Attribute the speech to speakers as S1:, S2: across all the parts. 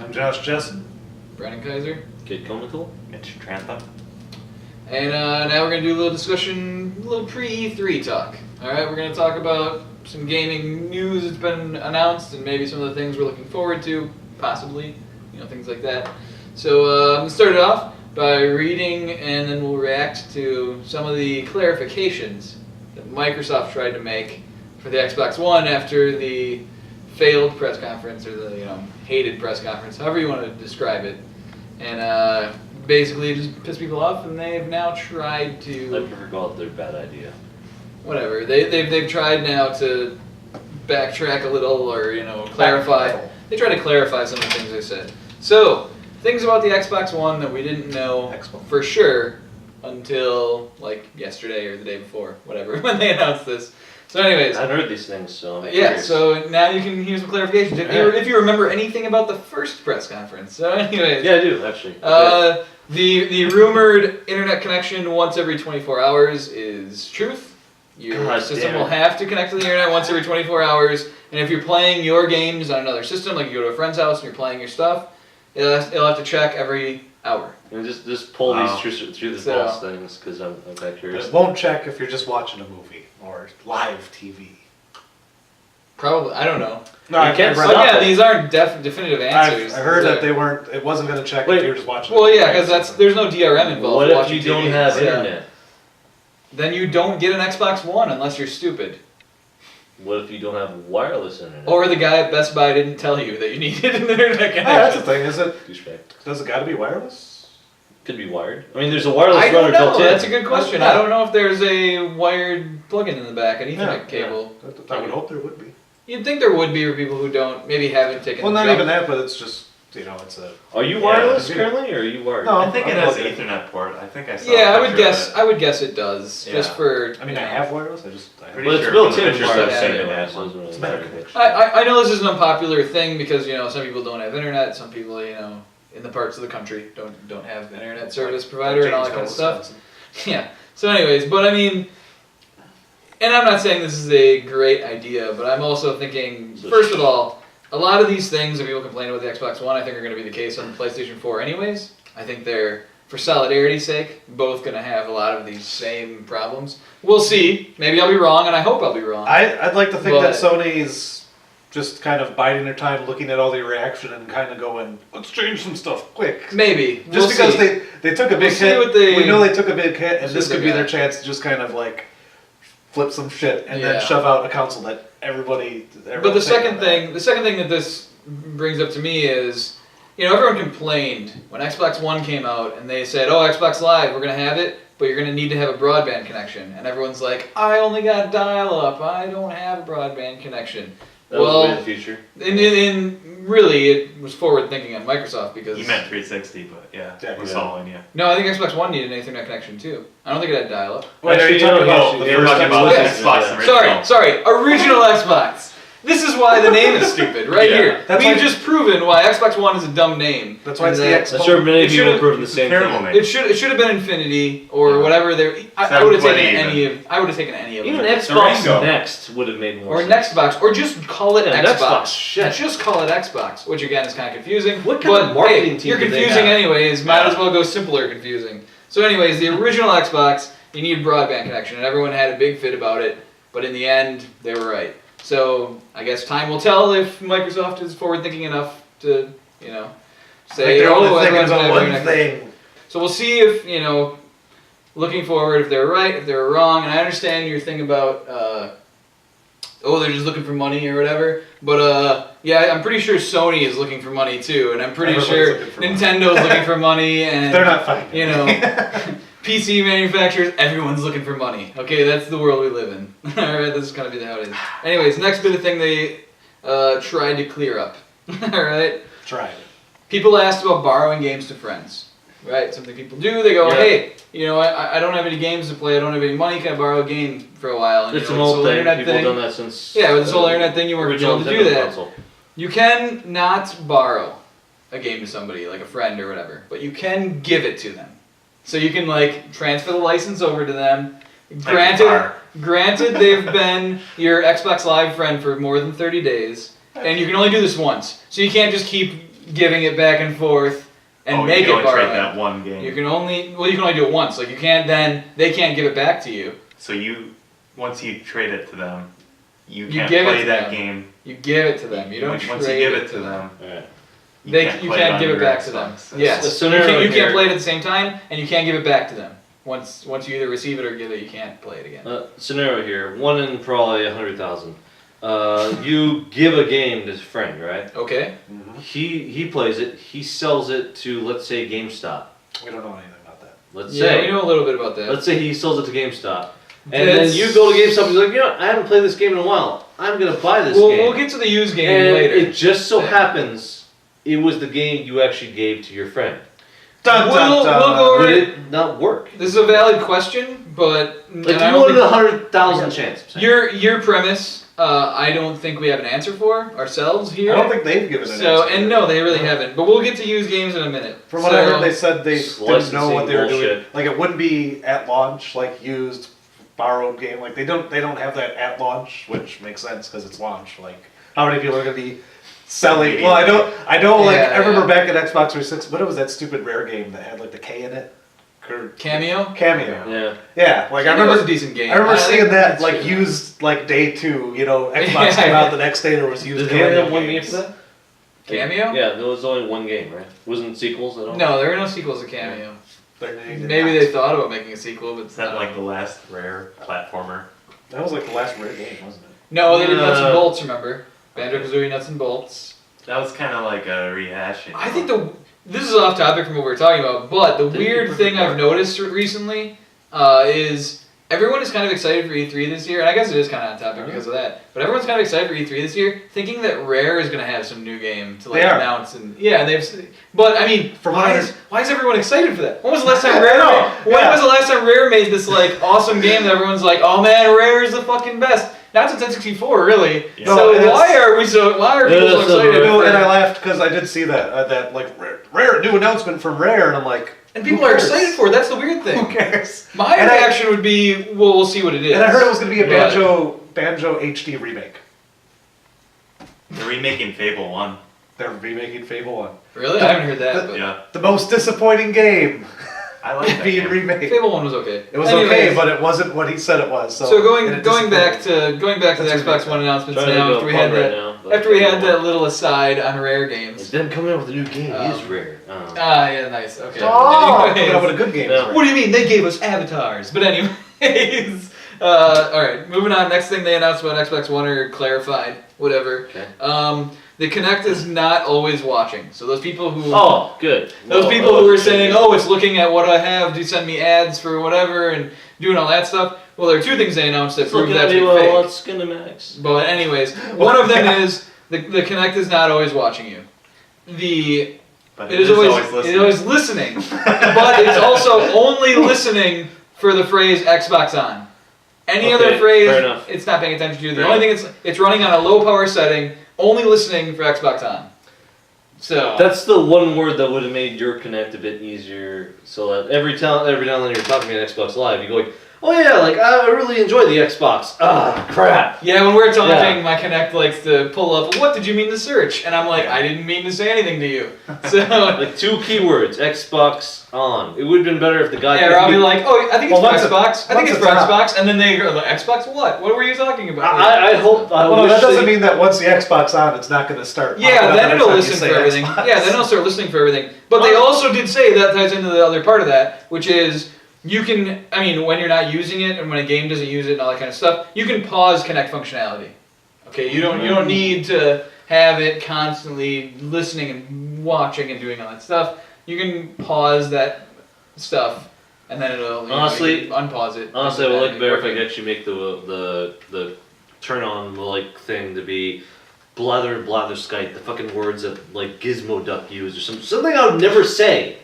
S1: I'm Josh Jessen.
S2: Brandon Kaiser.
S3: Kid Comical.
S4: Mitch Trantham.
S2: And now we're going to do a little discussion, a little pre-E3 talk. Alright, we're going to talk about some gaming news that's been announced and maybe some of the things we're looking forward to, possibly, things like that. So I'm going to start it off by reading and then we'll react to some of the clarifications that Microsoft tried to make for the Xbox One after the failed press conference, or the hated press conference, however you want to describe it. And basically it just pissed people off, and they've now tried to...
S3: I prefer to call it their bad idea.
S2: Whatever. They've tried now to backtrack a little, or clarify. They try to clarify some of the things they said. So, things about the Xbox One that we didn't know for sure until like yesterday or the day before, whatever, when they announced this. So anyways,
S3: I've heard these things, so I'm
S2: yeah.
S3: curious.
S2: So now you can hear some clarifications if you remember anything about the first press conference. So anyways,
S3: yeah, I do actually.
S2: The rumored internet connection once every 24 hours is truth. Your system will have to connect to the internet once every 24 hours, and if you're playing your games on another system, like you go to a friend's house and you're playing your stuff, it'll have to check every hour.
S3: And just pull these through the false things, because I'm kind of curious.
S1: It won't check if you're just watching a movie or live TV.
S2: Probably, I don't know.
S1: No,
S3: you can't.
S2: Again, these aren't definitive answers.
S1: I heard that they weren't. It wasn't going to check if you're just watching.
S2: Well, yeah, because there's no DRM involved.
S3: What if you don't have internet?
S2: Then you don't get an Xbox One unless you're stupid.
S3: What if you don't have wireless internet?
S2: Or the guy at Best Buy didn't tell you that you needed an internet connection.
S1: That's the thing, is it?
S3: Respect.
S1: Does it got to be wireless?
S3: Could be wired. I mean, there's a wireless
S2: runner
S3: built in.
S2: I don't know. That's a good question. I don't know if there's a wired plug-in in the back, an Ethernet cable.
S1: I would hope there would be.
S2: You'd think there would be for people who don't, maybe haven't taken.
S1: Well, not even that, but it's just it's a.
S3: Are you wireless currently, or are you wired?
S4: No, I think it has an Ethernet port. I think I saw.
S2: Yeah, I would guess it does.
S4: Yeah.
S2: Just for.
S1: I mean, I have wireless.
S3: But it's built in wireless.
S2: I know this is an unpopular thing because some people don't have internet, some people in the parts of the country don't have internet service provider and all that kind of stuff. Yeah. So anyways, but I mean, and I'm not saying this is a great idea, but I'm also thinking, first of all, a lot of these things that people complain about the Xbox One, I think are going to be the case on the PlayStation 4 anyways. I think they're, for solidarity's sake, both going to have a lot of these same problems. We'll see. Maybe I'll be wrong, and I hope I'll be wrong.
S1: I'd like to think that Sony's just kind of biding their time, looking at all the reaction and kind of going, let's change some stuff quick.
S2: Maybe.
S1: Just because they took a big hit. We know they took a big hit, and this could be their chance to just kind of like flip some shit and then shove out a console that everybody.
S2: But the second thing that this brings up to me is, everyone complained when Xbox One came out and they said, "Oh, Xbox Live, we're gonna have it, but you're gonna need to have a broadband connection." And everyone's like, "I only got dial-up. I don't have a broadband connection."
S3: That was way in the future.
S2: And really, it was forward thinking on Microsoft because
S4: you meant 360, but yeah, we're following you.
S2: No, I think Xbox One needed an Ethernet connection too. I don't think it had dial-up.
S1: Wait, are you talking about the first
S4: Xbox original?
S2: Sorry, original Xbox. This is why the name is stupid, right here. We've just proven why Xbox One is a dumb name.
S1: That's why it's the Xbox.
S3: I'm sure many people have proven the same thing.
S2: It should have been Infinity or whatever. I would have taken any of. I would have taken any of them.
S3: Even Xbox Next would have made more sense.
S2: Or Nextbox, or just call it Xbox.
S3: Shit.
S2: Just call it Xbox, which again is kind of confusing.
S3: What kind of marketing team?
S2: You're confusing anyways. Might as well go simpler confusing. So, anyways, the original Xbox, you need broadband connection, and everyone had a big fit about it. But in the end, they were right. So I guess time will tell if Microsoft is forward-thinking enough to, say,
S1: they're only thinking
S2: everyone's
S1: about
S2: gonna have
S1: one thing.
S2: So we'll see if, looking forward, if they're right, if they're wrong. And I understand your thing about, they're just looking for money or whatever. But yeah, I'm pretty sure Sony is looking for money too, and I'm pretty sure Nintendo's looking for money, and
S1: they're not finding.
S2: PC manufacturers, everyone's looking for money. Okay, that's the world we live in. Alright, this is kind of how it is. Anyways, next bit of thing they tried to clear up. Alright?
S1: Tried.
S2: People asked about borrowing games to friends. Right? Something people do. They go, hey, I don't have any games to play. I don't have any money. Can I borrow a game for a while? And,
S3: it's an old thing. People have done that since...
S2: Yeah, with this whole internet thing, you weren't able to do that.
S3: Console.
S2: You can not borrow a game to somebody, like a friend or whatever, but you can give it to them. So you can transfer the license over to them. Granted, they've been your Xbox Live friend for more than 30 days, and you can only do this once. So you can't just keep giving it back and forth and make
S4: you
S2: it
S4: can only trade
S2: borrowing.
S4: that one game.
S2: You can only do it once. Like you can't then they can't give it back to you.
S4: So once you trade it to them, you
S2: You
S4: can't
S2: give it
S4: play
S2: to
S4: that
S2: them.
S4: game.
S2: You give it to them. You don't
S4: Once
S2: trade
S4: you give it to them,
S3: Alright.
S2: you
S4: play
S2: can't
S4: on
S2: give it
S4: your
S2: back to them.
S4: Xbox.
S2: Yes.
S3: The scenario
S2: You can't
S3: here-
S2: play it at the same time, and you can't give it back to them. Once you either receive it or give it, you can't play it again.
S3: Scenario here, 1 in probably 100,000. You give a game to a friend, right?
S2: Okay.
S3: He plays it. He sells it to, let's say, GameStop.
S1: We don't know anything about that.
S3: Let's
S2: Yeah,
S3: say.
S2: we know a little bit about that.
S3: Let's say he sells it to GameStop. And
S2: That's-
S3: then you go to GameStop and you're like, you know, I haven't played this game in a while. I'm gonna buy this game.
S2: We'll get to the used game
S3: and
S2: later.
S3: it just so happens it was the game you actually gave to your friend.
S1: Dun, dun,
S2: We'll
S1: dun.
S2: go over
S3: Would
S2: it.
S3: it not work?
S2: This is a valid question, but
S3: Like
S2: and I
S3: you
S2: don't
S3: wanted
S2: think-
S3: 100,000 chance.
S2: your premise. I don't think we have an answer for ourselves here.
S1: I don't think they've given an
S2: so.
S1: answer.
S2: And no, they really haven't. But we'll get to used games in a minute.
S1: From what I heard, they said they didn't know what they were doing.
S3: Bullshit.
S1: Like it wouldn't be at launch, like used, borrowed game. Like they don't have that at launch, which makes sense because it's launch. Like how many people are gonna be selling? Well, I know. Like
S2: Yeah,
S1: I remember back at Xbox 360, what was that stupid Rare game that had like the K in it?
S2: Cameo.
S3: Yeah.
S1: Yeah, like I
S2: Cameo
S1: remember
S2: was a decent game.
S1: I remember seeing that
S2: it's
S1: like
S2: true.
S1: used like day 2. You know, Xbox came out the next day. There was used.
S3: Did they only have
S1: Cameo
S3: one game
S1: games.
S3: for that?
S2: Cameo.
S3: Yeah, there was only one game, right? Wasn't sequels at all?
S2: No, there were no sequels to Cameo.
S1: They did
S2: Maybe
S1: not.
S2: they thought about making a sequel, but
S4: Is that like the last rare platformer?
S1: That was like the last Rare game, wasn't it?
S2: No, they did Nuts and Bolts. Remember, Banjo-Kazooie Nuts and Bolts.
S4: That was kind of like a rehashing.
S2: I think this is off topic from what we were talking about, but the
S3: Didn't
S2: weird
S3: you
S2: thing
S3: prefer-
S2: I've noticed recently is everyone is kind of excited for E3 this year, and I guess it is kind of on topic because of that. But everyone's kind of excited for E3 this year, thinking that Rare is going to have some new game to like
S1: They are.
S2: announce, and yeah, they've. But I mean,
S1: From what I
S2: why is everyone excited for that? When was the last time
S1: I
S2: Rare?
S1: know,
S2: When
S1: yeah.
S2: was the last time Rare made this like awesome game that everyone's like, oh man, Rare is the fucking best? Not since N64, really.
S4: Yeah.
S2: So
S1: No, it's-
S2: why are people so excited?
S1: No,
S2: for-
S1: and I laughed because I did see that like rare new announcement from Rare, and I'm like,
S2: And people
S1: who
S2: are
S1: cares?
S2: excited for it. That's the weird
S1: Who
S2: thing.
S1: cares?
S2: My
S1: And
S2: reaction would be, well, we'll see what it is.
S1: And I heard it was going to be a
S2: But-
S1: Banjo HD remake.
S4: They're remaking Fable 1.
S1: They're remaking Fable 1.
S2: Really? I haven't heard that. But
S4: Yeah.
S1: The most disappointing game
S4: I like that
S1: being
S4: game.
S1: remade.
S2: Fable 1 was okay.
S1: It was
S2: Anyways,
S1: okay, but it wasn't what he said it was. So,
S2: So
S1: and it
S2: going back
S1: disappointed.
S2: to the
S1: That's
S2: Xbox One announcements
S3: Trying to
S2: now
S3: go
S2: after we
S3: pub
S2: had
S3: right
S2: that
S3: now, but
S2: after we had
S3: don't
S2: that
S3: know.
S2: little aside on Rare
S3: It's
S2: games.
S3: them coming out with a new game. It is
S2: Um,
S3: rare.
S2: Yeah, nice. Okay.
S1: Oh, coming
S2: Anyways.
S1: up with a good game.
S3: Yeah.
S2: What do you mean? They gave us avatars. But anyways, all right. Moving on. Next thing they announced about Xbox One or clarified, whatever.
S3: Okay.
S2: The Kinect is not always watching. So those people who
S3: Oh, good.
S2: those
S3: Well,
S2: people who were
S3: okay.
S2: saying, "Oh, it's looking at what I have to send me ads for whatever," and doing all that stuff. Well, there are two things they announced that
S3: It's
S2: prove
S3: looking
S2: that
S3: at
S2: to
S3: me
S2: be
S3: well,
S2: fake.
S3: let's Skinamax.
S2: But anyways, one of them is the Kinect is not always watching you.
S4: But
S2: It is always listening, but it's also only listening for the phrase Xbox on. Any
S3: Okay,
S2: other phrase,
S3: fair enough.
S2: it's not paying attention to. The
S3: Fair
S2: only thing it's running on a low power setting, only listening for Xbox on. So
S3: That's the one word that would have made your Connect a bit easier. So that every now and then you're talking to me on Xbox Live, you go like, oh yeah, like I really enjoy the Xbox. Ah, crap.
S2: yeah, when we're talking,
S3: Yeah.
S2: my Kinect likes to pull up. What did you mean to search? And I'm like, I didn't mean to say anything to you. So.
S3: Like 2 keywords, Xbox on. It would have been better if the guy.
S2: Yeah, or I'll be like, oh, I think it's
S1: Well,
S2: for
S1: once
S2: Xbox. I think
S1: once
S2: it's for
S1: it's on.
S2: Xbox. And then they go, Xbox what? What were you talking about?
S3: I hope. I
S1: Well, no,
S3: wish
S1: that doesn't
S3: they-
S1: mean that once the Xbox on, it's not going to start.
S2: Yeah,
S1: popping up
S2: then
S1: every
S2: it'll
S1: time you
S2: listen
S1: say
S2: for everything.
S1: Xbox.
S2: Yeah, then it'll start listening for everything. But they also did say that ties into the other part of that, which is you can, I mean, when you're not using it and when a game doesn't use it and all that kind of stuff, you can pause Kinect functionality. Okay, you don't need to have it constantly listening and watching and doing all that stuff. You can pause that stuff and then it'll
S3: Honestly-
S2: you can unpause it.
S3: Honestly, I would like better if I
S2: working.
S3: could actually make the turn on like thing to be blather and blatherskite, the fucking words that like Gizmo Duck used or something I would never say.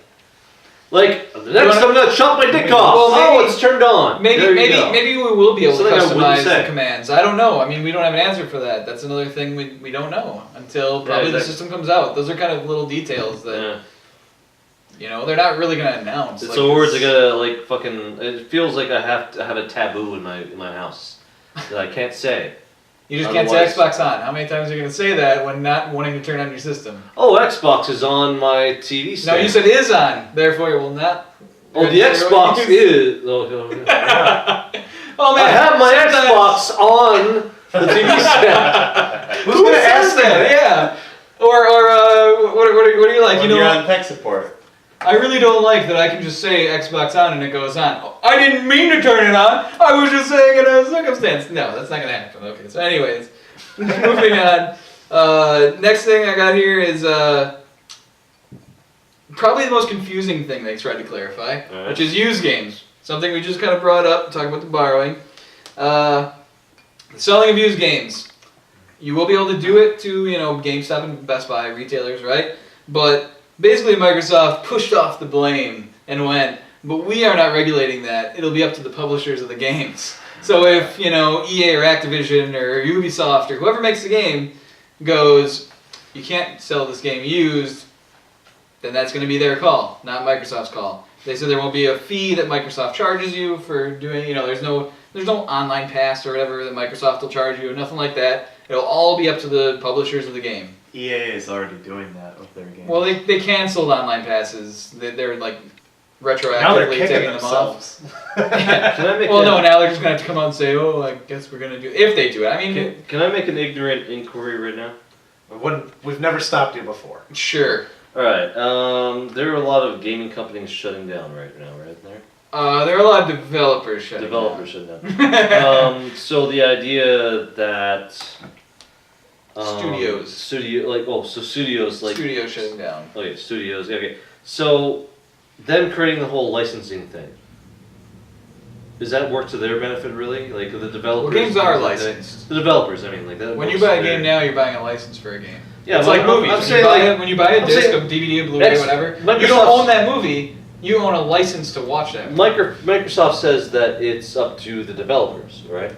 S3: Like the next time I'm gonna chop my dick off.
S2: Well, maybe-
S3: it's turned on.
S2: Maybe
S3: There you go.
S2: maybe we will be able
S3: Something I
S2: to
S3: wouldn't
S2: customize
S3: say.
S2: the commands. I don't know. I mean, we don't have an answer for that. That's another thing we don't know until probably the
S3: exactly.
S2: system comes out. Those are kind of little details that
S3: Yeah.
S2: you know they're not really gonna announce.
S3: It's
S2: like,
S3: the words I gotta like fucking. It feels like I have to have a taboo in my house that I can't say.
S2: You just can't say
S3: Otherwise-
S2: Xbox on. How many times are you going to say that when not wanting to turn on your system?
S3: Oh, Xbox is on my TV
S2: No,
S3: stand.
S2: you said is on. Therefore, it will not.
S3: Oh, the Xbox is.
S2: Oh man,
S3: I have my
S2: sometimes-
S3: Xbox on the TV stand.
S1: Who's gonna ask that?
S2: Yeah. Or what do you like?
S4: When
S2: You know,
S4: you're on tech support.
S2: I really don't like that I can just say Xbox on and it goes on. Oh, I didn't mean to turn it on. I was just saying it as a circumstance. No, that's not gonna happen. Okay, so anyways, moving on. Next thing I got here is probably the most confusing thing they tried to clarify,
S3: Alright.
S2: which is used games. Something we just kind of brought up, talking about the borrowing. The selling of used games. You will be able to do it to, GameStop and Best Buy retailers, right? But basically Microsoft pushed off the blame and went, but we are not regulating that. It'll be up to the publishers of the games. So if, EA or Activision or Ubisoft or whoever makes the game goes, you can't sell this game used, then that's going to be their call, not Microsoft's call. They said there won't be a fee that Microsoft charges you for doing, there's no online pass or whatever that Microsoft will charge you, nothing like that. It'll all be up to the publishers of the game.
S4: EA is already doing that with their games.
S2: Well, they canceled online passes. They're like retroactively
S1: Now they're
S2: taking
S1: kicking
S2: them
S1: themselves.
S3: Can I make
S2: Well,
S3: a,
S2: no, now they're just gonna have to come out and say, "Oh, I guess we're gonna do." If they do it, I mean,
S3: can I make an ignorant inquiry right now?
S1: We've never stopped you before.
S2: sure.
S3: All right. There are a lot of gaming companies shutting down right now, right there.
S2: There are a lot of developers shutting
S3: Developers shutting down.
S2: down.
S3: So the idea that
S2: Studios.
S3: Studios like
S2: Studios shutting down.
S3: Okay, studios. Okay, so them creating the whole licensing thing. Does that work to their benefit, really? Like the developers.
S2: Well, games are
S3: things like that?
S2: licensed.
S3: The developers, I mean, like that.
S2: When you
S3: works
S2: buy a
S3: to their-
S2: game now, you're buying a license for a game.
S3: Yeah,
S2: It's
S3: but
S2: like movies.
S3: I'm
S2: When
S3: saying
S2: you buy
S3: like
S2: when you buy a
S3: I'm
S2: disc,
S3: saying-
S2: a DVD, a Blu-ray,
S3: X-
S2: whatever, you
S3: Microsoft's-
S2: don't own that movie. You own a license to watch that movie.
S3: Microsoft says that it's up to the developers, right?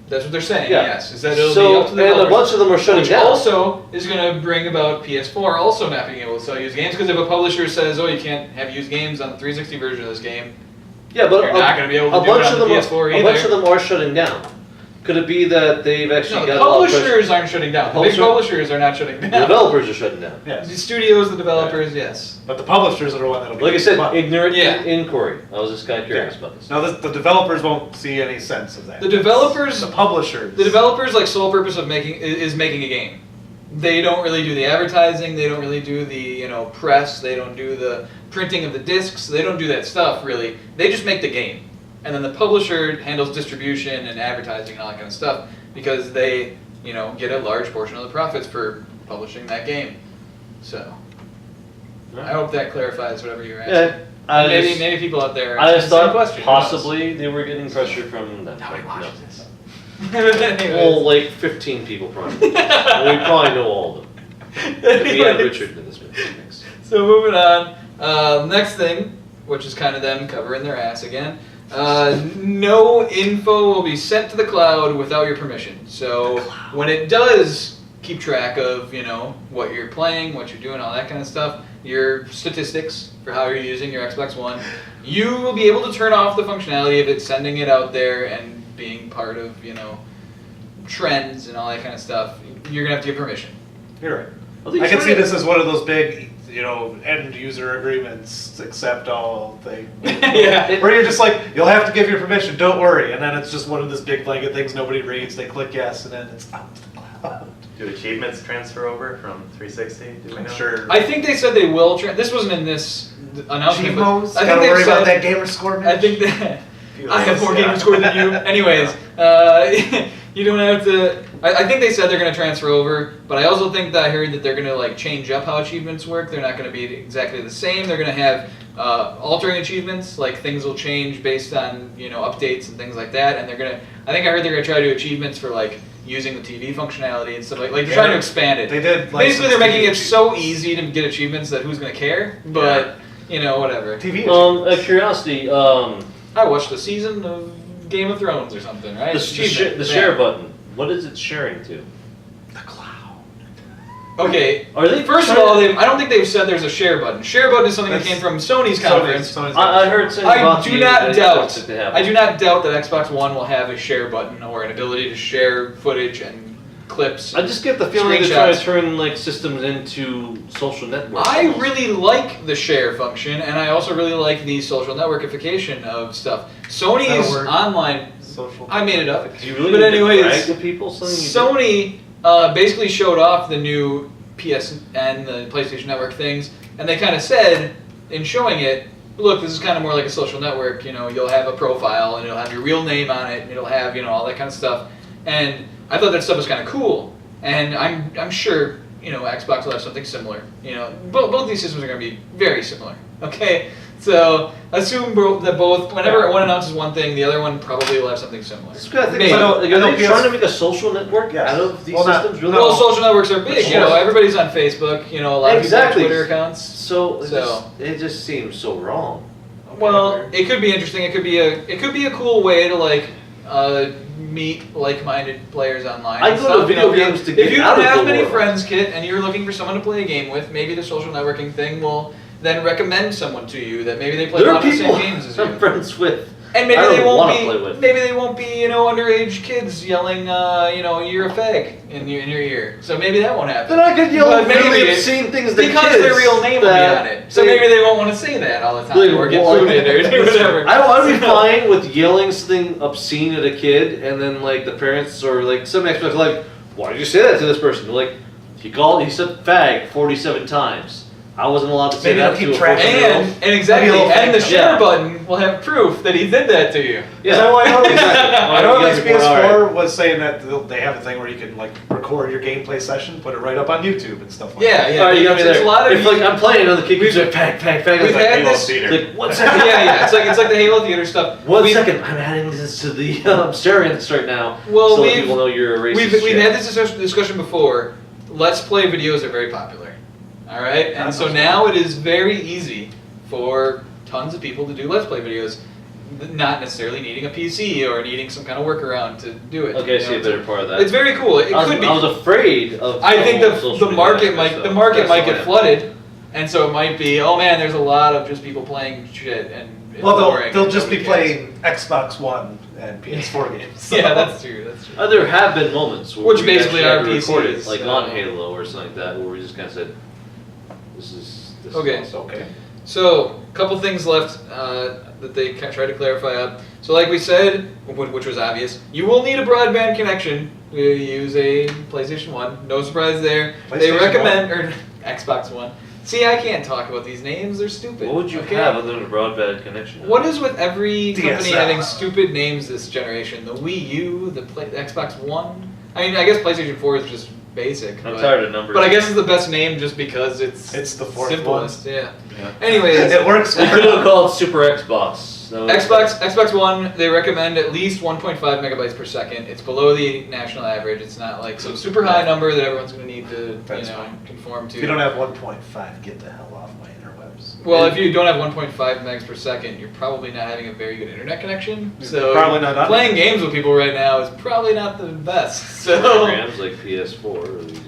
S2: That's what they're saying.
S3: Yeah.
S2: Yes, is that it'll
S3: So
S2: be up to the
S3: and a
S2: developers.
S3: bunch of them are shutting
S2: Which
S3: down.
S2: also is going to bring about PS4 also not being able to sell used games, because if a publisher says, "Oh, you can't have used games on the 360 version of this game,"
S3: Yeah, but
S2: you're not going to be able to
S3: a
S2: do
S3: bunch
S2: it
S3: of
S2: on
S3: them
S2: the PS4
S3: a
S2: either.
S3: bunch of them are shutting down. Could it be that they've actually
S2: No, the
S3: got a lot of pressure?
S2: publishers aren't shutting down. The big
S3: Publisher-
S2: publishers are not shutting
S3: The
S2: down.
S3: developers are shutting down.
S2: The
S1: Yes.
S2: studios, the developers, yes.
S1: But the publishers are the one that'll be
S3: Like I said,
S1: money.
S3: ignorant
S2: Yeah.
S3: inquiry. I was just kind of curious about this.
S1: No, the developers won't see any sense of that.
S2: The developers,
S1: The publishers.
S2: the developers, like sole purpose of is making a game. They don't really do the advertising. They don't really do the press. They don't do the printing of the discs. They don't do that stuff really. They just make the game, and then the publisher handles distribution and advertising and all that kind of stuff because they get a large portion of the profits for publishing that game. So I hope that clarifies whatever you're asking.
S3: Yeah, I
S2: maybe
S3: just,
S2: maybe people out there.
S3: I just
S2: same
S3: thought
S2: question, who knows?
S3: possibly they were getting pressure from them.
S2: Nobody
S3: but
S2: watches
S3: no.
S2: this.
S3: Well,
S2: Anyways.
S3: like 15 people probably. And we probably know all of them. We have Richard in this minute. Thanks.
S2: So moving on, next thing, which is kind of them covering their ass again. No info will be sent to the cloud without your permission. So when it does keep track of what you're playing, what you're doing, all that kind of stuff, your statistics for how you're using your Xbox One, you will be able to turn off the functionality of it sending it out there and being part of trends and all that kind of stuff. You're gonna have to get permission.
S1: You're right.
S3: Well, these
S1: I can
S3: are-
S1: see this as one of those big, end user agreements, accept all thing.
S2: Yeah.
S1: Where you're just like, you'll have to give your permission, don't worry. And then it's just one of those big blanket things nobody reads, they click yes, and then it's out to the cloud.
S4: Do achievements transfer over from 360? Do we
S1: I'm
S4: know?
S1: sure.
S2: I think they said they will. This wasn't in this announcement. but
S1: Chivos,
S2: I think
S1: gotta
S2: they've
S1: worry about
S2: said-
S1: that gamer score,
S2: I
S1: Mitch.
S2: think that
S4: Few
S2: I have
S4: those,
S2: more
S4: yeah.
S2: gamer score than you. Anyways, you don't have to. I think they said they're going to transfer over, but I also think that I heard that they're going to change up how achievements work. They're not going to be exactly the same. They're going to have altering achievements, like things will change based on updates and things like that. And they're going to. I think I heard they're going to try to do achievements for using the TV functionality and stuff like they're trying to expand it.
S1: They did.
S2: Basically, they're making it
S1: license
S2: so easy to get achievements that who's going to care? But whatever.
S1: TV.
S3: A curiosity.
S2: I watched a season of Game of Thrones or something, right?
S3: The
S2: Achievement.
S3: share button. What is it sharing to?
S1: The cloud.
S2: Okay.
S3: Are they
S2: First of all, I don't think they've said there's a share button. Share button is something that came from Sony's conference.
S3: I heard something
S2: I
S3: about
S2: do not doubt.
S3: that
S2: I do not doubt that Xbox One will have a share button or an ability to share footage and clips.
S3: I just get the feeling they're trying to
S2: Screenshots.
S3: turn like systems into social networks.
S2: I
S3: almost.
S2: really like the share function, and I also really like the social networkification of stuff. Sony's
S1: That'll work.
S2: online.
S1: Social.
S2: I made it up.
S3: Do you really
S2: But
S3: need
S2: anyways,
S3: to brag to people something you
S2: Sony basically showed off the new PSN, the PlayStation Network things, and they kind of said, in showing it, look, this is kind of more like a social network. You know, you'll have a profile, and it'll have your real name on it, and it'll have, you know, all that kind of stuff. And I thought that stuff was kind of cool, and I'm sure, you know, Xbox will have something similar. You know, both these systems are going to be very similar. Okay, so assume that both, whenever one announces one thing, the other one probably will have something similar.
S3: This guy thinks
S2: Maybe.
S3: like, are
S1: I know
S3: they trying to make a social network
S1: Yes.
S3: out of these
S1: Well, not-
S3: systems? Really?
S2: Well, social networks are big. You know,
S1: Sure.
S2: everybody's on Facebook. You know, a lot
S3: Exactly.
S2: of people have Twitter accounts.
S3: So,
S2: So-
S3: it just seems so wrong.
S2: Well, it could be interesting. It could be a cool way to like meet like-minded players online.
S3: I
S2: and
S3: go to
S2: stuff.
S3: video
S2: You know,
S3: games to
S2: if
S3: get
S2: you
S3: out
S2: don't
S3: of
S2: have
S3: the
S2: many
S3: world.
S2: friends, Kit, and you're looking for someone to play a game with, maybe the social networking thing will then recommend someone to you that maybe they play a
S3: There
S2: lot
S3: are
S2: of the
S3: people
S2: same games as
S3: I'm
S2: you.
S3: friends with.
S2: And maybe
S3: I
S2: they
S3: don't
S2: won't
S3: wanna
S2: be.
S3: play with.
S2: Maybe they won't be, you know, underage kids yelling, you know, you're a fag in your ear. So maybe that won't happen.
S3: Then I could yell
S2: But maybe
S3: really
S2: it-
S3: obscene things to
S2: Because
S3: kids
S2: their real name will be
S3: that
S2: on it. So maybe they won't want to say that all the time
S3: Like,
S2: or get
S3: well,
S2: booted or do whatever.
S3: I would be fine with yelling something obscene at a kid, and then like the parents or like some experts are like, "Why did you say that to this person?" They're like, he said fag 47 times. I wasn't allowed to say
S1: Maybe
S3: that
S1: they'll
S3: to
S1: keep
S3: a
S1: track.
S3: 14-year-old.
S2: And exactly,
S1: Maybe they'll
S2: and the
S1: fake
S2: share
S3: it.
S2: button will have proof that he did that to you.
S3: Yeah,
S1: So I know,
S3: exactly.
S1: I know
S3: Yeah,
S1: at least
S3: before,
S1: PS4
S3: alright.
S1: was saying that they have a thing where you can like record your gameplay session, put it right up on YouTube and stuff like
S2: Yeah,
S1: that.
S2: yeah.
S3: Alright, you got me
S2: There's
S3: there.
S2: a lot of
S3: if like I'm playing another kid, he's like fag, fag, fag.
S2: We've
S3: It's like,
S2: had
S4: Halo
S2: this.
S4: Theater.
S3: like 1 second.
S2: Yeah. It's like the Halo Theater stuff.
S3: One
S2: We've-
S3: second, I'm adding this to the stereotypes right now,
S2: Well,
S3: so that
S2: we've-
S3: people know you're a racist.
S2: We've
S3: shit.
S2: had this discussion before. Let's play videos are very popular. All right, and
S1: That's
S2: so
S1: awesome.
S2: now it is very easy for tons of people to do Let's Play videos, not necessarily needing a PC or needing some kind of workaround to do it.
S3: Okay, I
S2: you
S3: see
S2: know,
S3: a better part of that.
S2: It's very cool. It
S3: I was,
S2: could be.
S3: I was afraid of.
S2: I think
S3: social
S2: the
S3: media
S2: market
S3: aspects,
S2: might
S3: though.
S2: the market
S3: That's
S2: might
S3: all
S2: get
S3: I-
S2: flooded, and so it might be, oh man, there's a lot of just people playing shit and it's
S1: Well,
S2: boring
S1: they'll
S2: and
S1: just be
S2: nobody cares.
S1: playing Xbox One and PS4 games. So.
S2: Yeah, that's true. That's true.
S3: There have been moments where
S2: Which
S3: we
S2: basically
S3: actually
S2: are
S3: had to record it,
S2: PCs,
S3: like
S2: so-
S3: on Halo or something like that, where we just kind of said, "This is
S2: Okay.
S3: awesome."
S1: Okay.
S2: So, a couple things left that they tried to clarify up. So, like we said, which was obvious, you will need a broadband connection to use a PlayStation 1. No surprise there. They
S1: PlayStation
S2: recommend, or Xbox One. See, I can't talk about these names, they're stupid.
S3: What would you
S2: okay?
S3: have other than a broadband connection?
S2: What is with every company
S1: DSL.
S2: having stupid names this generation? The Wii U, the Xbox One? I mean, I guess PlayStation 4 is just basic.
S3: I'm
S2: but,
S3: tired of numbers.
S2: But I guess it's the best name just because it's
S1: the fourth
S2: simplest. Yeah.
S3: Yeah.
S2: Anyways,
S1: It works.
S3: They could have called Super Xbox. That was-
S2: Xbox One, they recommend at least 1.5 megabytes per second. It's below the national average. It's not like some super high number that everyone's going to need to
S1: That's fine.
S2: conform to.
S1: If you don't have 1.5, get the hell off my interwebs.
S2: Well, if you don't have 1.5 megs per second, you're probably not having a very good internet connection. So
S1: Probably not on
S2: playing
S1: it.
S2: games with people right now is probably not the best. So
S3: programs like PS4 or these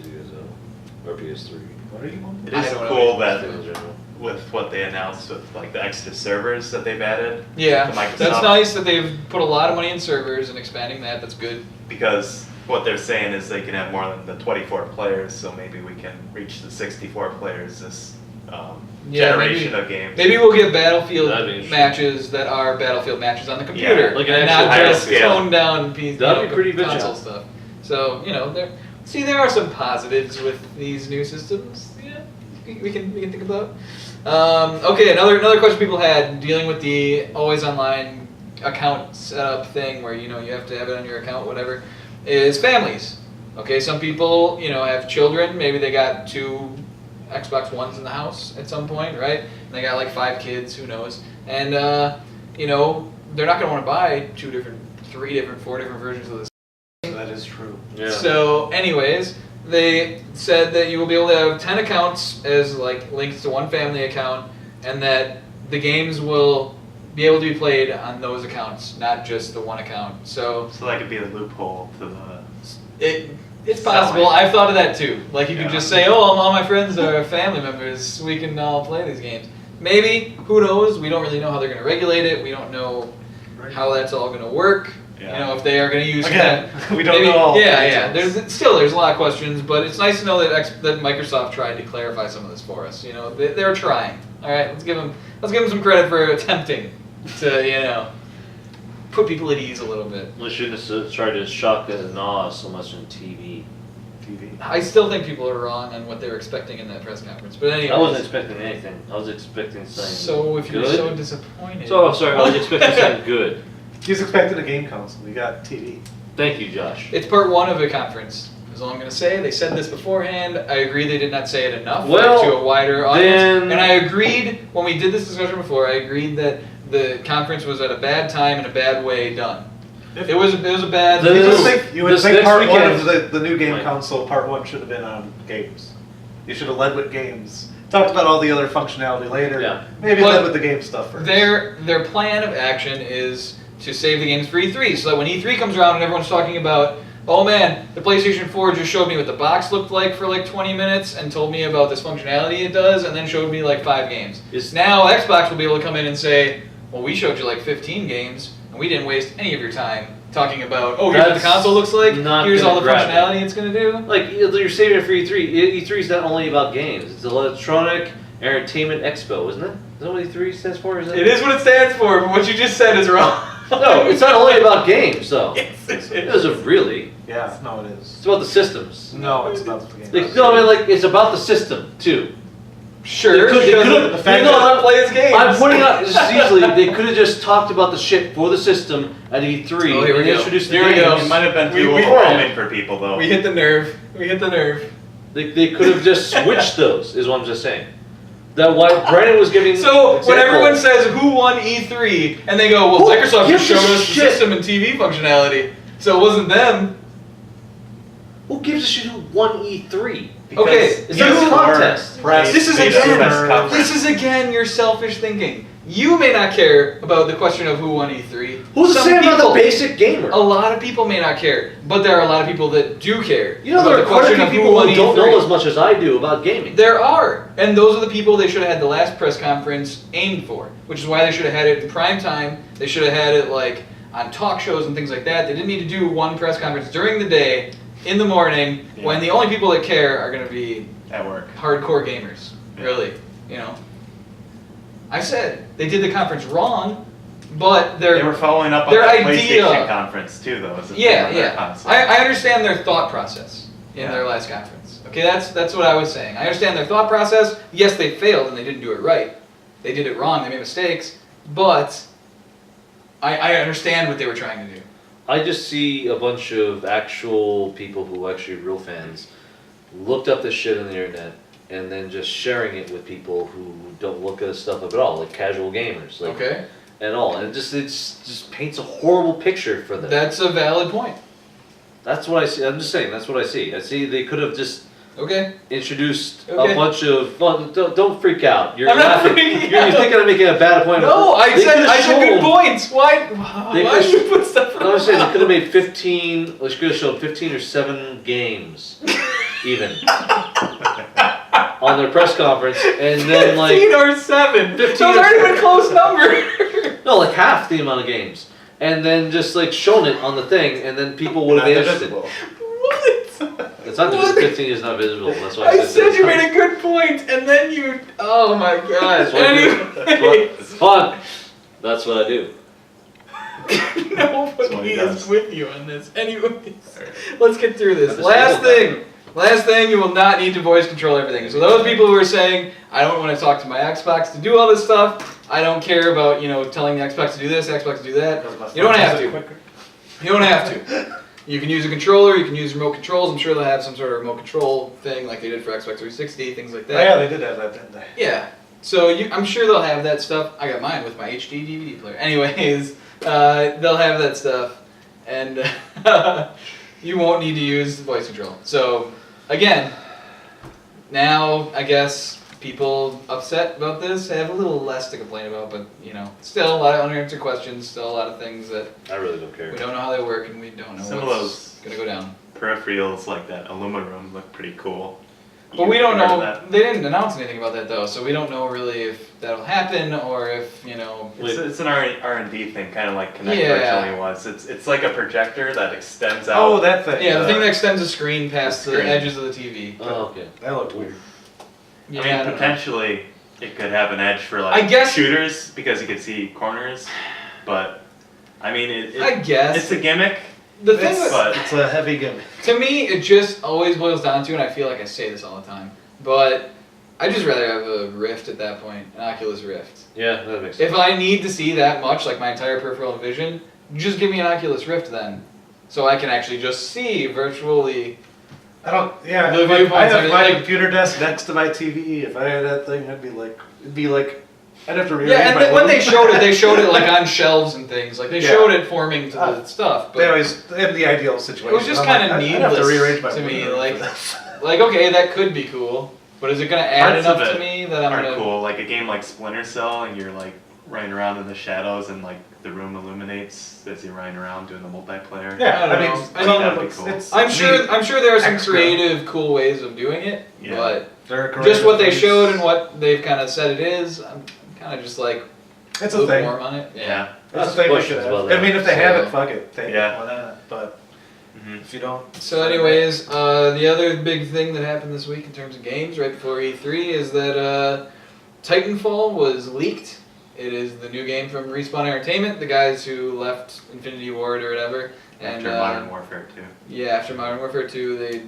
S3: or PS3.
S1: What are you on?
S4: It
S2: I
S4: is
S2: don't know.
S4: cool that
S3: In general.
S4: with what they announced with like the extra servers that they've added.
S2: yeah,
S4: to Microsoft,
S2: that's nice that they've put a lot of money in servers and expanding that. That's good.
S4: because what they're saying is they can have more than the 24 players, so maybe we can reach the 64 players this
S2: Yeah,
S4: generation
S2: maybe-
S4: of games.
S2: Maybe we'll get Battlefield
S3: That'd be interesting.
S2: matches that are Battlefield matches on the computer,
S3: like an
S2: and
S3: actual
S2: not just
S4: higher scale.
S2: toned down piece.
S3: That'd be pretty bitchin'.
S2: console stuff. So there are some positives with these new systems. Yeah, we can think about. Okay, another question people had dealing with the always online account setup thing, where you have to have it on your account, whatever, is families. Okay, some people have children. Maybe they got 2 Xbox Ones in the house at some point, right? And they got like 5 kids, who knows? And they're not going to want to buy 2 different, 3 different, 4 different versions of this.
S1: That is true.
S3: Yeah.
S2: So, anyways, they said that you will be able to have 10 accounts as like linked to one family account, and that the games will be able to be played on those accounts, not just the one account. So
S4: So that could be a loophole to the.
S2: It's possible. I've thought of that too. Like you could just say, "Oh, all my friends are family members. We can all play these games." Maybe. Who knows? We don't really know how they're going to regulate it. We don't know how that's all going to work.
S1: Yeah.
S2: You know, if they are going to use
S1: Again, we don't
S2: maybe,
S1: know. All
S2: yeah.
S1: the details.
S2: There's a lot of questions, but it's nice to know that that Microsoft tried to clarify some of this for us. You know, they're trying. All right, let's give them some credit for attempting to put people at ease a little bit.
S3: We shouldn't have tried to shock and awe so much on TV.
S2: I still think people are wrong on what they were expecting in that press conference. But anyway,
S3: I wasn't expecting anything. I was expecting something
S2: So if you're
S3: good.
S2: so disappointed.
S3: So sorry, I was expecting something good.
S1: He's expecting a game console. You got TV.
S3: Thank you, Josh.
S2: It's part one of a conference. Is all I'm going to say. They said this beforehand. I agree they did not say it enough
S3: Well,
S2: to a wider audience.
S3: then-
S2: And I agreed, when we did this discussion before, I agreed that the conference was at a bad time and a bad way done. It was a bad...
S1: You would
S3: This
S1: think
S3: next
S1: part one
S3: weekend-
S1: of the new game
S3: Right.
S1: console, part one should have been on games. You should have led with games. Talked about all the other functionality later.
S3: Yeah.
S1: Maybe
S2: But
S1: led with the game stuff first.
S2: Their plan of action is to save the games for E3, so that when E3 comes around and everyone's talking about, oh man, the PlayStation 4 just showed me what the box looked like for like 20 minutes and told me about this functionality it does, and then showed me like 5 games. Now Xbox will be able to come in and say, well, we showed you like 15 games, and we didn't waste any of your time talking about, oh, here's what the
S3: That's
S2: console looks like,
S3: not
S2: here's all
S3: gonna
S2: the
S3: grab
S2: functionality it's going to do.
S3: Like, you're saving it for E3. E3 is not only about games. It's Electronic Entertainment Expo, isn't it? Is that what E3 stands for? Is
S2: It is what it stands for, but what you just said is wrong.
S3: No, it's not only about games, though.
S2: Yes, it
S3: It
S2: is.
S3: doesn't really.
S1: Yeah, no, it is.
S3: It's about the systems.
S1: No, it's not the game.
S3: Like, no, I mean, like, it's about the system, too.
S2: Sure,
S3: They could- they
S2: because
S3: could've-
S2: the
S1: fact
S2: fact
S1: that-
S2: that play his games.
S3: I'm pointing out, just easily, they could have just talked about the shit for the system at E3
S2: Oh, here we
S3: and
S2: go.
S3: introduced the
S2: Here we go.
S3: games.
S4: It might have been
S2: We-
S4: too
S2: we-
S4: overwhelming for people though.
S2: We hit the nerve. We hit the nerve.
S3: They could have just switched those, is what I'm just saying. That why Brandon was giving.
S2: So when
S3: example.
S2: everyone says who won E3, and they go, well,
S3: Who
S2: Microsoft just
S3: gives a
S2: showed us the
S3: shit?
S2: system and TV functionality, so it wasn't them.
S3: Who gives a shit who won E3?
S4: Because
S2: Okay,
S3: It's not a contest.
S1: Press,
S2: This is
S1: base
S2: again.
S1: conference.
S2: This is again your selfish thinking. You may not care about the question of who won E3.
S3: Who's to
S2: Some
S3: say about the
S2: people-
S3: basic gamer?
S2: A lot of people may not care, but there are a lot of people that do care.
S3: You know,
S2: about
S3: there
S2: the
S3: are quite a
S2: question
S3: few
S2: of
S3: people
S2: won
S3: who don't
S2: E3.
S3: know as much as I do about gaming.
S2: There are, and those are the people they should have had the last press conference aimed for, which is why they should have had it in prime time. They should have had it like on talk shows and things like that. They didn't need to do one press conference during the day, in the morning, when the only people that care are going to be
S4: at work.
S2: hardcore gamers. Really, you know. I said they did the conference wrong, but
S4: They were following up on
S2: their
S4: that
S2: idea-
S4: PlayStation conference too, though. As a
S2: yeah,
S4: thing on their
S2: yeah.
S4: console.
S2: I understand their thought process in
S4: Yeah.
S2: their last conference. Okay, that's what I was saying. I understand their thought process. Yes, they failed and they didn't do it right. They did it wrong. They made mistakes. But I understand what they were trying to do.
S3: I just see a bunch of actual people who are actually real fans looked up this shit on the internet and then just sharing it with people who don't look at this stuff up at all, like casual gamers, like
S2: Okay,
S3: and all, and it just paints a horrible picture for them.
S2: that's a valid point.
S3: That's what I see. I'm just saying. That's what I see. I see they could have just
S2: Okay,
S3: introduced
S2: Okay.
S3: a bunch of. Well, don't freak out. You're
S2: I'm not
S3: laughing.
S2: freaking
S3: You're
S2: out.
S3: thinking I'm making a bad point.
S2: no, I
S3: They
S2: said
S3: could've
S2: good
S3: shown-
S2: points. Why
S3: They
S2: why
S3: could've-
S2: did you put stuff?
S3: No, I'm saying they could have made 15. They could have shown 15 or 7 games, even on their press conference, and then like
S2: 15 or 7.
S3: 15
S2: Those
S3: or
S2: aren't even
S3: 7.
S2: a close number.
S3: no, like half the amount of games, and then just like shown it on the thing, and then people would have
S4: Not
S3: been interested.
S4: divisible.
S2: What?
S3: It's not
S2: What?
S3: 15 is not visible. That's why
S2: I said you made a good point, and then you. Oh my god.
S3: That's what I do.
S2: Anyway,
S3: It's fun. That's what I do.
S4: That's what
S2: nobody
S4: he
S2: is
S4: does.
S2: with you on this. Anyways, let's get through this.
S3: I'm just
S2: Last
S3: able
S2: thing. Last thing, you will not need to voice control everything. So those people who are saying, I don't want to talk to my Xbox to do all this stuff, I don't care about, telling the Xbox to do this, Xbox to do that. You don't have to. You don't have to. You can use a controller, you can use remote controls. I'm sure they'll have some sort of remote control thing like they did for Xbox 360, things like
S1: Oh,
S2: that.
S1: yeah, they did have that, didn't they?
S2: Yeah. So I'm sure they'll have that stuff. I got mine with my HD DVD player. Anyways, they'll have that stuff, and you won't need to use voice control. So again, now I guess people upset about this have a little less to complain about, but still a lot of unanswered questions, still a lot of things that
S3: I really don't care.
S2: we don't know how they work and we don't know
S4: Some of
S2: what's
S4: those
S2: gonna go down.
S4: peripherals like that aluminum look pretty cool.
S2: But we don't
S4: Heard of
S2: know.
S4: that?
S2: They didn't announce anything about that though, so we don't know really if that'll happen or if
S4: It's an R&D thing, kind of like Kinect
S2: Yeah.
S4: originally was. It's like a projector that extends out.
S1: Oh, that thing.
S2: Yeah, the thing that extends the screen past
S4: The
S2: the
S4: screen.
S2: edges of the TV.
S3: Oh, okay.
S1: That looked weird.
S2: Yeah,
S4: I mean,
S2: don't know.
S4: potentially it could have an edge for
S2: I
S4: like
S2: guess-
S4: shooters because you could see corners, but I mean,
S2: I guess
S4: it's a gimmick.
S2: the thing
S1: It's,
S2: that,
S1: it's a heavy gimmick.
S2: to me, it just always boils down to, and I feel like I say this all the time, but I'd just rather have a Rift at that point, an Oculus Rift.
S3: Yeah, that makes sense.
S2: If I need to see that much, like my entire peripheral vision, just give me an Oculus Rift then, so I can actually just see virtually.
S1: I don't. Yeah,
S2: The
S1: if I
S2: viewpoints,
S1: have my
S2: like-
S1: computer desk next to my TV. If I had that thing, it'd be like. I'd have to rearrange
S2: Yeah, and
S1: my
S2: when
S1: room.
S2: they showed it like on shelves and things, like they
S1: Yeah.
S2: showed it forming to the stuff.
S1: They
S2: But
S1: always in the ideal situation.
S2: It was just
S1: I'm
S2: kinda
S1: I'd have to
S2: needless
S1: rearrange my
S2: to me,
S1: window
S2: like-
S1: for this.
S2: like okay, that could be cool, but is it gonna add
S4: Parts
S2: enough
S4: of
S2: to
S4: it
S2: me that I'm
S4: Aren't
S2: gonna?
S4: cool. Like a game like Splinter Cell, and you're like running around in the shadows, and like the room illuminates as you're running around doing the multiplayer.
S1: Yeah,
S2: I don't
S1: I mean,
S2: know.
S1: I mean,
S4: That'd be
S1: it's,
S4: cool.
S1: it's
S2: I'm
S1: neat.
S2: sure there are some
S1: Extra.
S2: creative, cool ways of doing it,
S4: Yeah.
S2: but
S1: There are
S2: just what they
S1: creative
S2: showed
S1: ways.
S2: and what they've kind of said it is, I'm kind of just like
S1: It's a thing.
S2: lukewarm on it.
S4: Yeah.
S1: It's
S3: Lots
S1: a
S3: of
S1: thing they
S3: questions
S1: should have.
S3: about that.
S1: I mean, if they have
S2: So-
S1: it, fuck it. Take
S4: Yeah.
S1: it. Why not? But
S4: Mhm.
S1: if you don't,
S2: So, anyways, the other big thing that happened this week in terms of games, right before E3, is that Titanfall was leaked. It is the new game from Respawn Entertainment, the guys who left Infinity Ward or whatever. And
S4: After Modern Warfare 2.
S2: yeah, after Modern Warfare 2, they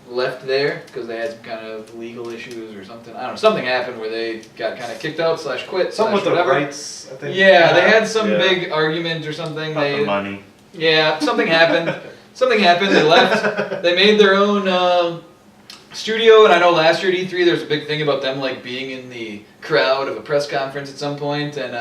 S2: left there because they had some kind of legal issues or something. I don't know, something happened where they got kind of kicked out / quit
S1: something with the
S2: whatever.
S1: rights. I think.
S2: Yeah, they had some
S4: Yeah.
S2: big argument or something.
S4: About the money.
S2: Yeah, something happened. Something happened. They left. They made their own studio, and I know last year at E3 there's a big thing about them like being in the crowd of a press conference at some point, and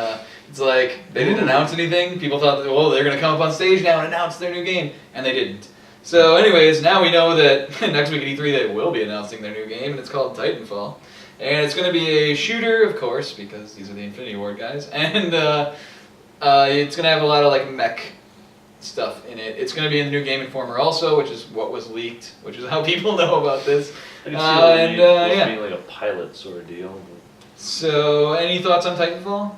S2: it's like they didn't announce anything. People thought, that, well, they're gonna come up on stage now and announce their new game, and they didn't. So, anyways, now we know that next week at E3 they will be announcing their new game, and it's called Titanfall, and it's gonna be a shooter, of course, because these are the Infinity Ward guys, and it's gonna have a lot of like mech stuff in it. It's going to be in the new Game Informer also, which is what was leaked, which is how people know about this.
S3: I can see
S2: and, yeah.
S3: being like a pilot sort of deal.
S2: So, any thoughts on Titanfall?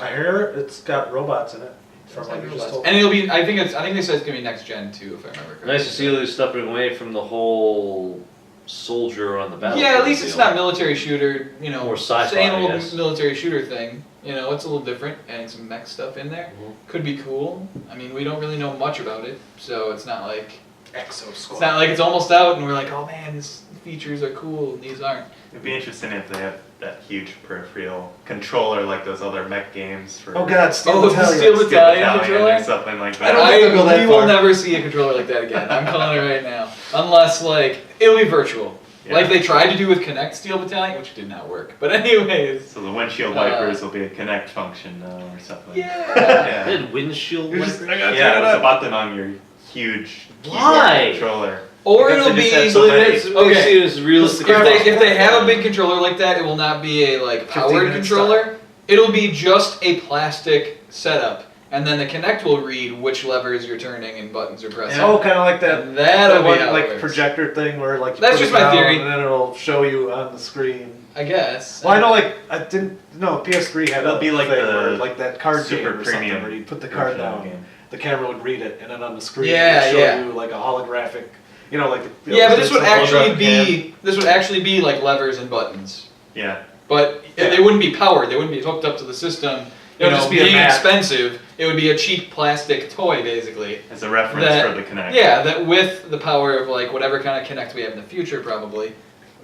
S1: I hear it's got robots in it. From
S2: It's
S1: what
S2: like
S1: you just
S2: robots.
S1: told
S2: And
S1: me.
S2: it'll be. I think they said it's going to be next gen too, if I remember correctly.
S3: Nice to see they're stepping away from the whole soldier on the battlefield.
S2: Yeah, at least it's
S3: deal.
S2: not military shooter.
S3: More sci-fi,
S2: same
S3: I
S2: old
S3: guess.
S2: military shooter thing. You know, it's a little different, adding some mech stuff in there.
S3: Mhm.
S2: Could be cool. I mean, we don't really know much about it, so it's not like
S1: Exo Squad.
S2: it's not like it's almost out and we're like, oh man, these features are cool and these aren't.
S4: It'd be interesting if they have that huge peripheral controller like those other mech games for
S1: Oh God, Steel
S2: Oh, the
S1: Battalion.
S2: Steel
S4: Steel
S2: Battalion
S4: Battalion
S2: controller?
S4: or something like
S1: I
S4: that.
S1: don't think they'll go that
S2: we will
S1: far.
S2: never see a controller like that again. I'm calling it right now. Unless, like, it'll be virtual.
S4: Yeah.
S2: Like they tried to do with Kinect Steel Battalion, which did not work. But anyways.
S4: So the windshield wipers will be a Connect function or something.
S2: Yeah.
S4: Yeah.
S3: They had windshield
S1: You're just-
S3: wipers?
S1: I gotta
S4: Yeah,
S1: turn
S4: it
S1: it
S4: was
S1: up.
S4: about them on your huge
S3: Why?
S4: keyboard controller.
S2: Or
S4: Because
S2: it'll
S4: they just
S2: be.
S4: have so many.
S2: Okay.
S3: See it as realistic.
S2: If they have a big controller like that, it will not be a like
S1: 15
S2: powered
S1: minute
S2: controller. It'll be just a plastic setup, and then the Kinect will read which levers you're turning and buttons are pressing.
S1: Oh, kind of like that.
S2: And that'll
S1: that
S2: be
S1: one,
S2: how it
S1: like
S2: works.
S1: projector thing where like you
S2: That's
S1: put
S2: just
S1: it
S2: my
S1: down
S2: theory.
S1: and then it'll show you on the screen.
S2: I guess.
S1: Well, I know like I didn't. No, PS3 had
S4: It'll
S1: a
S4: be like
S1: thing
S4: the
S1: where, like that card
S4: super
S1: game or something
S4: premium
S1: where you put the card
S4: version of
S1: down,
S4: the game.
S1: the camera would read it, and then on the screen
S2: Yeah,
S1: it would show
S2: yeah.
S1: you like a holographic. You know, like the,
S2: Yeah, but this would
S1: it's a
S2: actually
S1: holographic
S2: be like levers and buttons.
S4: Yeah.
S2: But
S1: Yeah.
S2: they wouldn't be powered. They wouldn't be hooked up to the system.
S1: It would just be a
S2: being
S1: mat.
S2: expensive, it would be a cheap plastic toy, basically.
S4: As a reference
S2: That-
S4: for the Connect.
S2: Yeah, that with the power of like whatever kind of Kinect we have in the future, probably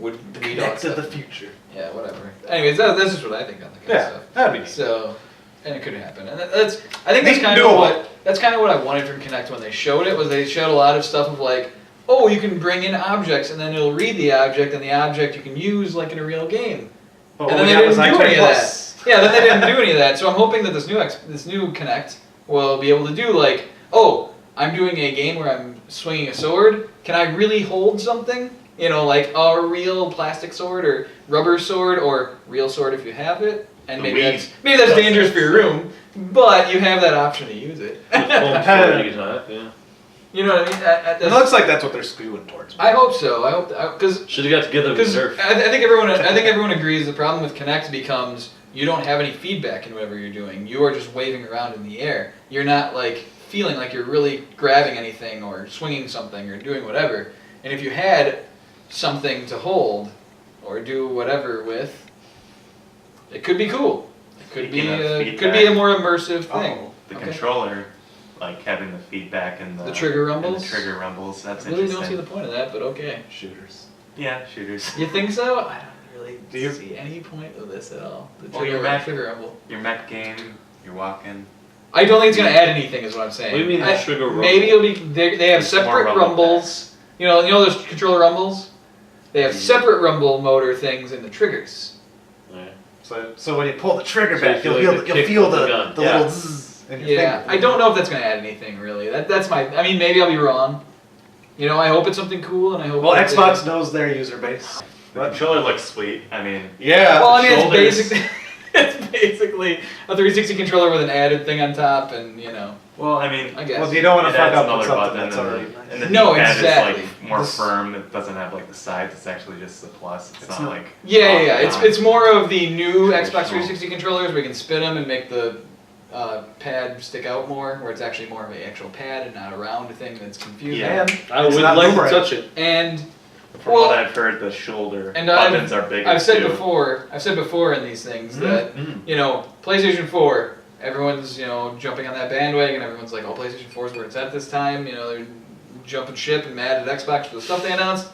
S2: would read all
S1: Connect to
S2: stuff.
S1: the future.
S2: Yeah, whatever. Anyways, that's just what I think on the kind of
S1: Yeah,
S2: stuff.
S1: that'd be neat.
S2: So, and it could happen, and that's. I think that's
S1: Neat
S2: kind
S1: and
S2: of
S1: doable.
S2: what I wanted from Kinect when they showed it. Was they showed a lot of stuff of like, oh, you can bring in objects, and then it'll read the object, and the object you can use like in a real game.
S1: Oh,
S2: And then they
S1: yeah, it was
S2: didn't do
S1: iTunes
S2: any of
S1: Plus.
S2: Yeah, then they didn't do any of that. So I'm hoping that this new Kinect will be able to do like, oh, I'm doing a game where I'm swinging a sword. Can I really hold something? You know, like a real plastic sword or rubber sword or real sword if you have it. And
S4: The
S2: maybe
S4: Wii
S2: that's dangerous
S4: does
S2: for your room, but you have that option to use it.
S3: Foam sword you can have, yeah.
S2: You know what I mean?
S1: It looks like that's what they're skewing towards.
S2: I hope so. I hope because
S3: Should have got together with Surf.
S2: I think everyone agrees the problem with Kinect becomes you don't have any feedback in whatever you're doing. You are just waving around in the air. You're not like feeling like you're really grabbing anything or swinging something or doing whatever. And if you had something to hold or do whatever with, it could be cool. It could be a more immersive thing.
S4: The controller, like having the feedback and
S2: the trigger rumbles.
S4: That's
S2: I really
S4: interesting.
S2: don't see the point of that, but okay.
S1: Shooters.
S4: Yeah, shooters.
S2: You think so? I don't really
S1: Do you-
S2: see any point of this at all. The
S4: Well, your
S2: trigger rumble.
S4: Your mech game, you're walking.
S2: I don't think it's going to add anything, is what I'm saying.
S3: What do you mean the trigger rumble?
S2: Maybe it'll be. They have
S4: It's more
S2: separate
S4: rumble
S2: rumbles. You know those controller rumbles. They have separate rumble motor things in the triggers.
S3: Alright.
S1: So when you pull the trigger
S3: So
S1: back,
S3: you
S1: you'll
S3: feel
S1: feel
S3: like the kick
S1: the
S3: of the gun.
S1: little zzz in your
S2: Yeah,
S1: finger.
S2: I don't know if that's going to add anything really. That's my. I mean, maybe I'll be wrong. You know, I hope it's something cool, and I hope.
S1: Well,
S2: that
S1: Xbox knows their user base.
S4: The controller looks sweet. I mean,
S1: Yeah.
S2: Well, I mean,
S4: shoulders.
S2: it's basically a 360 controller with an added thing on top, and you know.
S4: well, I mean,
S2: I guess.
S1: Well, you don't want
S4: it
S1: to fuck
S4: adds
S1: up with
S4: another
S1: something
S4: button
S1: that's
S4: and
S1: already
S4: the,
S1: nice.
S4: and the
S2: No,
S4: D-pad
S2: exactly.
S4: is like more
S1: This-
S4: firm. It doesn't have like the sides. It's actually just the plus. It's not
S1: not-
S4: like
S2: Yeah.
S4: off
S2: It's more of the new Xbox
S4: Traditional.
S2: 360 controllers where you can spin them and make the pad stick out more, where it's actually more of an actual pad and not a round thing that's confusing.
S4: Yeah.
S1: And
S3: I would
S1: it's not
S3: like to
S1: boomerang.
S3: touch it.
S2: And
S4: From
S2: Well,
S4: what I've heard, the shoulder
S2: and
S4: buttons are bigger
S2: I've said
S4: too.
S2: before in these things that you know PlayStation 4, everyone's jumping on that bandwagon. Everyone's like, oh, PlayStation 4 is where it's at this time. You know, they're jumping ship and mad at Xbox for the stuff they announced.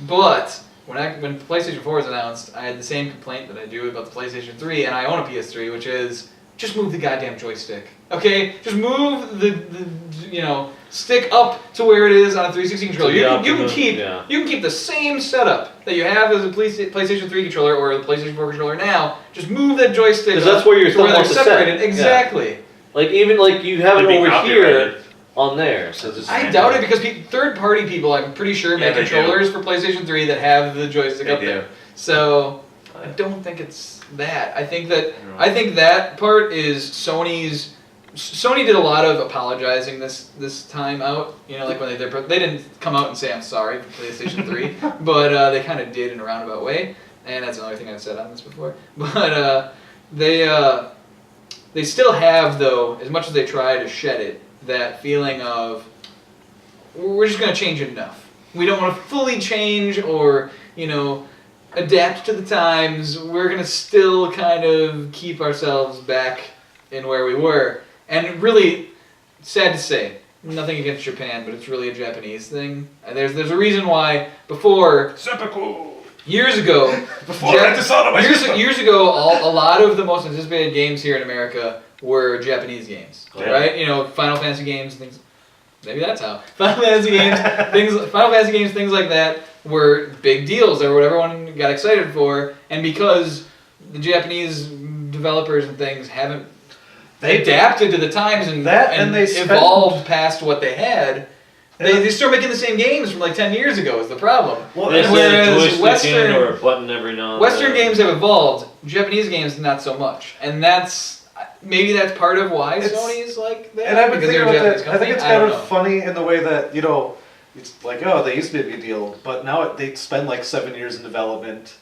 S2: But when the PlayStation 4 was announced, I had the same complaint that I do about the PlayStation 3, and I own a PS3, which is just move the goddamn joystick. Okay, just move the stick up to where it is on a 360 controller. You can keep the same setup that you have as a PlayStation 3 controller or the PlayStation 4 controller now. Just move that joystick
S3: Because that's where your
S2: to where
S3: thumb
S2: they're
S3: wants to set.
S2: separated.
S3: Yeah.
S2: Exactly.
S3: Like even like you have it
S4: Could be
S3: over here
S4: copyrighted.
S3: on there. So it's
S2: I doubt it because third-party people, I'm pretty sure,
S4: Yeah,
S2: make
S4: they do.
S2: controllers for PlayStation 3 that have the joystick
S4: They
S2: up
S4: do.
S2: there. So I don't think it's that. I think that part is Sony's. Sony did a lot of apologizing this time out. You know, like when they didn't come out and say I'm sorry for PlayStation 3, but they kind of did in a roundabout way. And that's another thing I've said on this before. But they still have, though, as much as they try to shed it, that feeling of we're just going to change enough. We don't want to fully change or adapt to the times. We're going to still kind of keep ourselves back in where we were. And really, sad to say, nothing against Japan, but it's really a Japanese thing. And there's a reason why before,
S1: Seppuku.
S2: years ago,
S1: Before I decided my system.
S2: years ago, a lot of the most anticipated games here in America were Japanese games,
S3: Yeah.
S2: right? Final Fantasy games, things. Maybe that's how Final Fantasy games, things like that were big deals. They were what everyone got excited for, and because the Japanese developers and things haven't. They adapted to the times and
S1: they
S2: evolved past what they had. They start making the same games from like 10 years ago is the problem.
S1: Well,
S3: They
S1: and
S3: said a
S2: whereas
S3: joystick in or a button every now and
S2: Western
S3: then.
S2: games have evolved, Japanese games not so much. And that's part of why
S1: It's-
S2: Sony's like that.
S1: And I've been
S2: because
S1: thinking
S2: they're a
S1: about
S2: Japanese
S1: that. I think
S2: company.
S1: it's
S2: I
S1: kind
S2: don't
S1: of
S2: know.
S1: funny in the way that it's like, oh, they used to be a big deal, but now they spend like 7 years in development,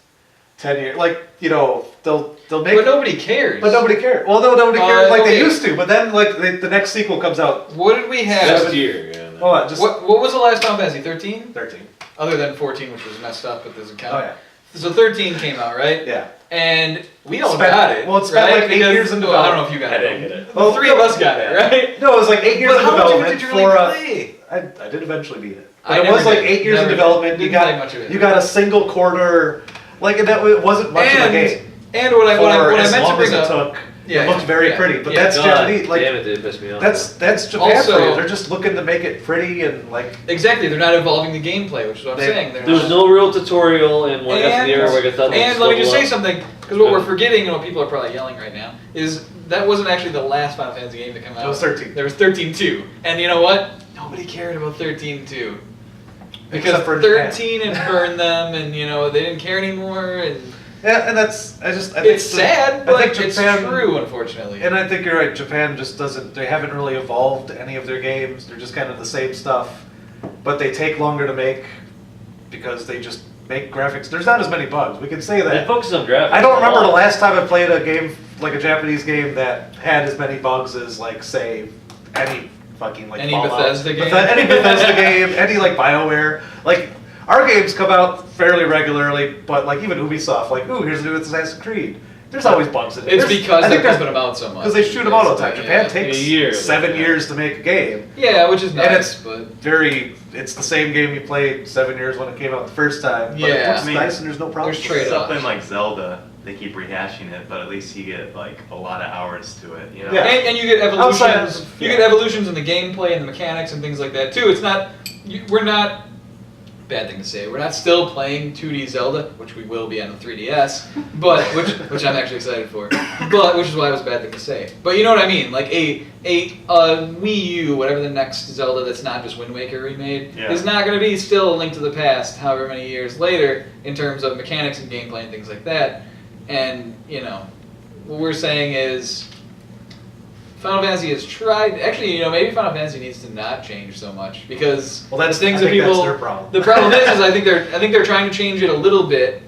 S1: 10 years, like they'll make.
S2: But nobody cares.
S1: But nobody cares. Well, no, nobody cares like they
S2: okay.
S1: used to. But then, like the next sequel comes out.
S2: What did we have?
S3: Next year, yeah.
S1: Hold on, just
S2: What was the last Final Fantasy? 13?
S1: 13.
S2: Other than 14, which was messed up, but doesn't count.
S1: Oh yeah,
S2: So 13 came out, right?
S1: yeah.
S2: And we all
S1: Spent-
S2: got it.
S1: well, it spent
S2: right?
S1: like 8 years in
S2: well, I don't know
S1: development.
S2: if you got
S4: I
S2: it.
S4: didn't get it.
S2: Well, three of us got it, right?
S1: No, it was like 8 years
S2: But
S1: in
S2: how much of it
S1: development
S2: did you really
S1: for.
S2: play?
S1: I did eventually beat it.
S2: I
S1: But it was
S2: never
S1: like
S2: did.
S1: 8 years in
S2: Never did.
S1: development.
S2: Didn't play much of it.
S1: You got a single quarter. Like that it wasn't much of a game.
S2: And what I
S1: For
S2: meant
S1: as
S2: to
S1: long
S2: bring
S1: as it
S2: up.
S1: took.
S2: Yeah,
S1: It looked very
S2: yeah,
S1: pretty, but
S2: yeah.
S1: that's
S3: God
S1: Japanese. Like
S3: damn it, it pissed me off.
S1: that's Japan
S2: Also-
S1: for you. They're just looking to make it pretty and like.
S2: Exactly, they're not evolving the gameplay, which is what I'm
S1: They-
S2: saying. They're
S3: There was
S2: not-
S3: no real tutorial, and when after the era where I thought
S2: And let me just say something, because what we're forgetting, and what people are probably yelling right now, is that wasn't actually the last Final Fantasy game to come out.
S1: It was 13.
S2: There was 13-2. And you know what? Nobody cared about 13-2. Because
S1: Except for Japan.
S2: 13 had burned them, and they didn't care anymore, and
S1: Yeah, and that's I think
S2: It's sad, but
S1: think
S2: it's true, unfortunately.
S1: And I think you're right. Japan just doesn't. They haven't really evolved any of their games. They're just kind of the same stuff, but they take longer to make because they just make graphics. There's not as many bugs. We can say
S3: They
S1: that.
S3: focus on graphics.
S1: I don't
S3: a
S1: remember
S3: lot.
S1: the last time I played a game like a Japanese game that had as many bugs as like say any fucking like
S2: Any
S1: Fallout.
S2: Bethesda game?
S1: Any Bethesda game, any like BioWare. Like our games come out fairly regularly, but like even Ubisoft, like ooh, here's a new Assassin's Creed. There's always bugs in it.
S2: It's
S1: There's-
S2: because
S1: I
S2: they're
S1: think there's-
S2: pumping them out so much.
S1: because they shoot them out all the time. Japan
S2: Yeah.
S1: takes
S3: A year,
S1: 7
S3: like,
S1: years to make a game.
S2: Yeah, which is
S1: And
S2: nice,
S1: it's
S2: but
S1: it's the same game you played 7 years when it came out the first time. But
S2: Yeah.
S1: it looks
S4: I mean,
S1: nice and there's no problem.
S2: there's trade-offs.
S4: Something like Zelda, they keep rehashing it, but at least you get like a lot of hours to it. You know?
S1: Yeah.
S2: and you get
S1: Outside
S2: evolutions.
S1: of-
S2: You
S1: yeah.
S2: get evolutions in the gameplay and the mechanics and things like that too. It's not. We're not. Bad thing to say. We're not still playing 2D Zelda, which we will be on the 3DS, but which I'm actually excited for. But which is why it was a bad thing to say. But you know what I mean? Like a Wii U, whatever the next Zelda that's not just Wind Waker remade,
S4: Yeah.
S2: is not going to be still a Link to the Past, however many years later, in terms of mechanics and gameplay and things like that. And you know, what we're saying is. Final Fantasy has tried. Actually, you know, maybe Final Fantasy needs to not change so much because
S1: Well, that's
S2: the things
S1: I
S2: that
S1: think
S2: people.
S1: that's their problem.
S2: The problem is I think they're trying to change it a little bit,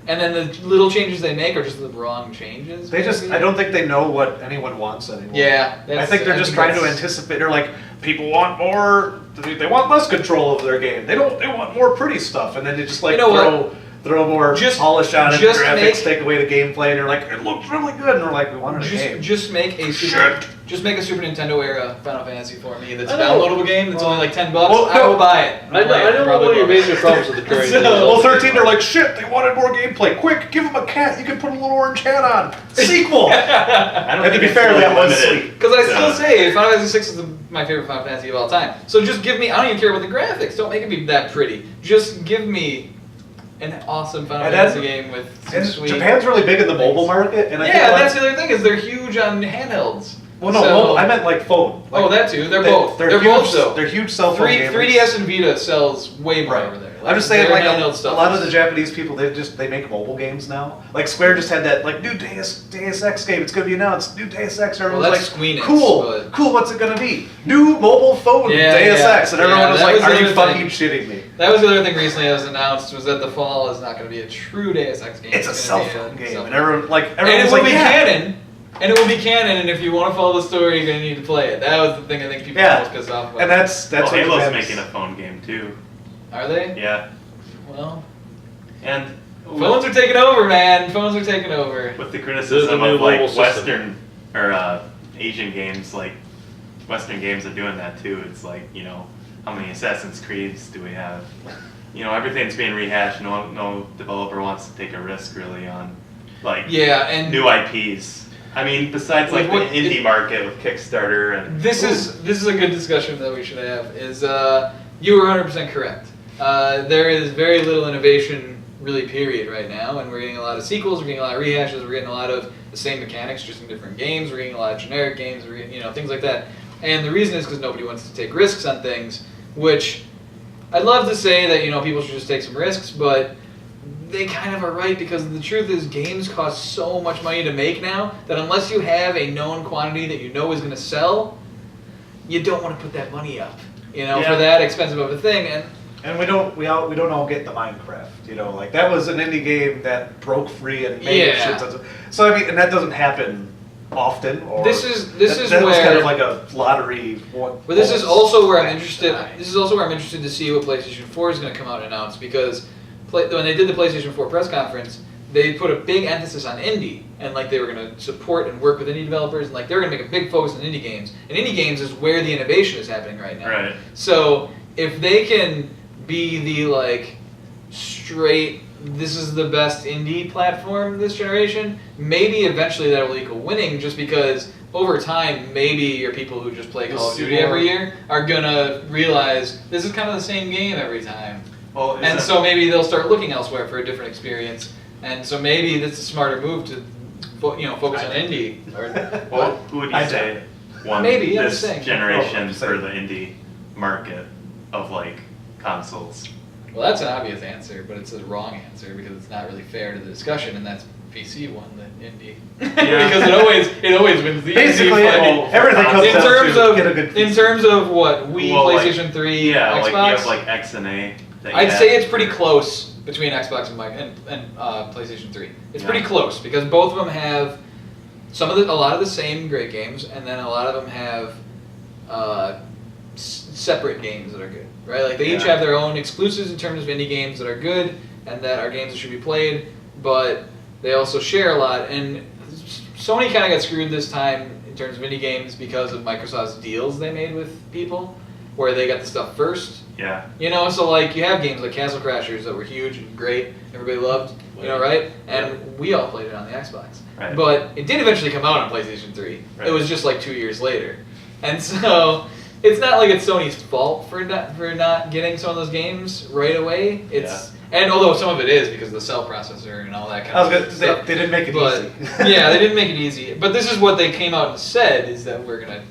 S2: and then the little changes they make are just the wrong changes.
S1: They just,
S2: maybe.
S1: I don't think they know what anyone wants anymore.
S2: Yeah,
S1: I think they're just trying to anticipate. They're like, people want more. They want less control of their game. They want more pretty stuff, and then they just like
S2: You know
S1: throw more
S2: Just-
S1: polish on it.
S2: just
S1: Graphics
S2: make-
S1: take away the gameplay, and they're like, it looks really good, and we're like, we wanted a game.
S2: Just make a Super Nintendo era Final Fantasy for me. That's a
S3: I know.
S2: downloadable game. That's only like $10.
S1: Well,
S2: I will buy it.
S3: I know
S2: Probably
S3: one of your
S2: will.
S3: major problems with the current.
S2: So-
S1: Well, 13, they're like, shit, they wanted more gameplay. Quick, give them a cat. You can put a little orange hat on. Sequel.
S4: I don't
S1: And to
S4: think
S1: be
S4: it's
S1: fair,
S4: really
S1: that was
S4: limited.
S1: sweet.
S2: Because I still
S4: Yeah.
S2: say Final Fantasy VI is my favorite Final Fantasy of all time. So just give me, I don't even care about the graphics. Don't make it be that pretty. Just give me an awesome Final
S1: And
S2: Fantasy
S1: then-
S2: game with some
S1: And
S2: sweet...
S1: Japan's really big in the mobile market, and I think
S2: Yeah,
S1: like-
S2: that's the other thing is they're huge on handhelds.
S1: well, no,
S2: So-
S1: mobile. I meant like phone. Like,
S2: Oh, that too. They're both. They're
S1: huge,
S2: both though.
S1: They're huge cell phone gamers.
S2: 3DS and Vita sells way more
S1: Right.
S2: over there.
S1: I'm just saying,
S2: their
S1: like
S2: handheld
S1: a
S2: stuff
S1: lot of
S2: is-
S1: the Japanese people, they make mobile games now. Like Square just had that like new Deus Ex game. It's gonna be announced. New Deus Ex. Everyone's
S2: that's
S1: like,
S2: Squeenix,
S1: cool,
S2: but-
S1: cool. What's it gonna be? New mobile phone
S2: Yeah,
S1: Deus
S2: yeah,
S1: Ex, and everyone
S2: yeah,
S1: was
S2: that
S1: like,
S2: was the
S1: are you
S2: other
S1: fucking
S2: thing.
S1: shitting me?
S2: That was the other thing recently that was announced was that the fall is not going to be a true Deus Ex game.
S1: It's a
S2: gonna
S1: cell
S2: be
S1: phone game,
S2: cell
S1: and
S2: phone.
S1: everyone like
S2: And
S1: everyone
S2: it
S1: was
S2: will
S1: like,
S2: be
S1: yeah.
S2: canon. And it will be canon, and if you want to follow the story, you're going to need to play it. That was the thing I think people
S1: Yeah.
S2: were most pissed off about.
S1: And that's
S4: Well,
S1: what
S4: Halo's
S1: Japan's-
S4: making a phone game too.
S2: Are they?
S4: Yeah,
S2: Well,
S4: and
S2: phones are taking over, man. Phones are taking over.
S4: with the
S3: There's
S4: criticism
S3: a new
S4: of like
S3: mobile system.
S4: Western or Asian games, like Western games are doing that too. It's like, you know, how many Assassin's Creeds do we have? You know, everything's being rehashed. No developer wants to take a risk really on like
S2: Yeah, and
S4: new IPs. I mean, besides like
S2: Like, what-
S4: the indie market with Kickstarter and
S2: this is a good discussion that we should have. Is you were 100% correct. There is very little innovation, really, period, right now, and we're getting a lot of sequels, we're getting a lot of rehashes, we're getting a lot of the same mechanics, just in different games. We're getting a lot of generic games, we're getting, things like that. And the reason is because nobody wants to take risks on things, which I'd love to say that people should just take some risks, but they kind of are right because the truth is games cost so much money to make now that unless you have a known quantity that you know is going to sell, you don't want to put that money up,
S4: Yeah.
S2: for that expensive of a thing.
S1: And we don't all get the Minecraft, like that was an indie game that broke free and made
S2: Yeah.
S1: shit tons of. So I mean, and that doesn't happen often. Or
S2: This is
S1: that was
S2: where-
S1: kind of like a lottery.
S2: But this is also where I'm interested. This is also where I'm interested to see what PlayStation 4 is going to come out and announce because when they did the PlayStation 4 press conference, they put a big emphasis on indie and like they were going to support and work with indie developers and like they're going to make a big focus on indie games. And indie games is where the innovation is happening right now.
S4: right.
S2: So if they can be the like straight, this is the best indie platform this generation, maybe eventually that will equal winning just because over time maybe your people who just play
S1: You'll
S2: Call of
S1: see
S2: Duty
S1: more.
S2: every year are gonna realize this is kind of the same game every time.
S4: Well,
S2: And so maybe they'll start looking elsewhere for a different experience. And so maybe that's a smarter move to focus on indie.
S4: well, who would you
S1: I
S4: say won
S2: Maybe, I'm
S4: this
S2: just saying.
S4: generation
S1: Oh, I'm
S4: for the indie market of like consoles?
S2: Well, that's an obvious answer, but it's a wrong answer because it's not really fair to the discussion, and that's PC won the indie. Because it always wins the
S1: Basically,
S2: indie.
S1: everything comes
S2: in
S1: down
S2: terms
S1: to
S2: of
S1: get a good
S2: in
S1: PC.
S2: terms of what Wii,
S4: Well, like,
S2: PlayStation 3,
S4: Yeah,
S2: Xbox.
S4: like you have like X and A. that you
S2: I'd
S4: have.
S2: say it's pretty close between Xbox and PlayStation 3. It's pretty
S4: Yeah.
S2: close because both of them have a lot of the same great games, and then a lot of them have separate games that are good, right? Like they each
S4: Yeah.
S2: have their own exclusives in terms of indie games that are good and that are games that should be played, but they also share a lot. And Sony kind of got screwed this time in terms of indie games because of Microsoft's deals they made with people, where they got the stuff first.
S4: Yeah.
S2: You know, so like you have games like Castle Crashers that were huge and great, everybody loved, you know, right? And we all played it on the Xbox.
S4: Right.
S2: But it did eventually come out on PlayStation 3.
S4: Right.
S2: It was just like 2 years later. And so it's not like it's Sony's fault for not getting some of those games right away. And although some of it is because of the cell processor and all that kind of stuff.
S1: They didn't make it
S2: But,
S1: easy.
S2: yeah, they didn't make it easy. But this is what they came out and said is that we're gonna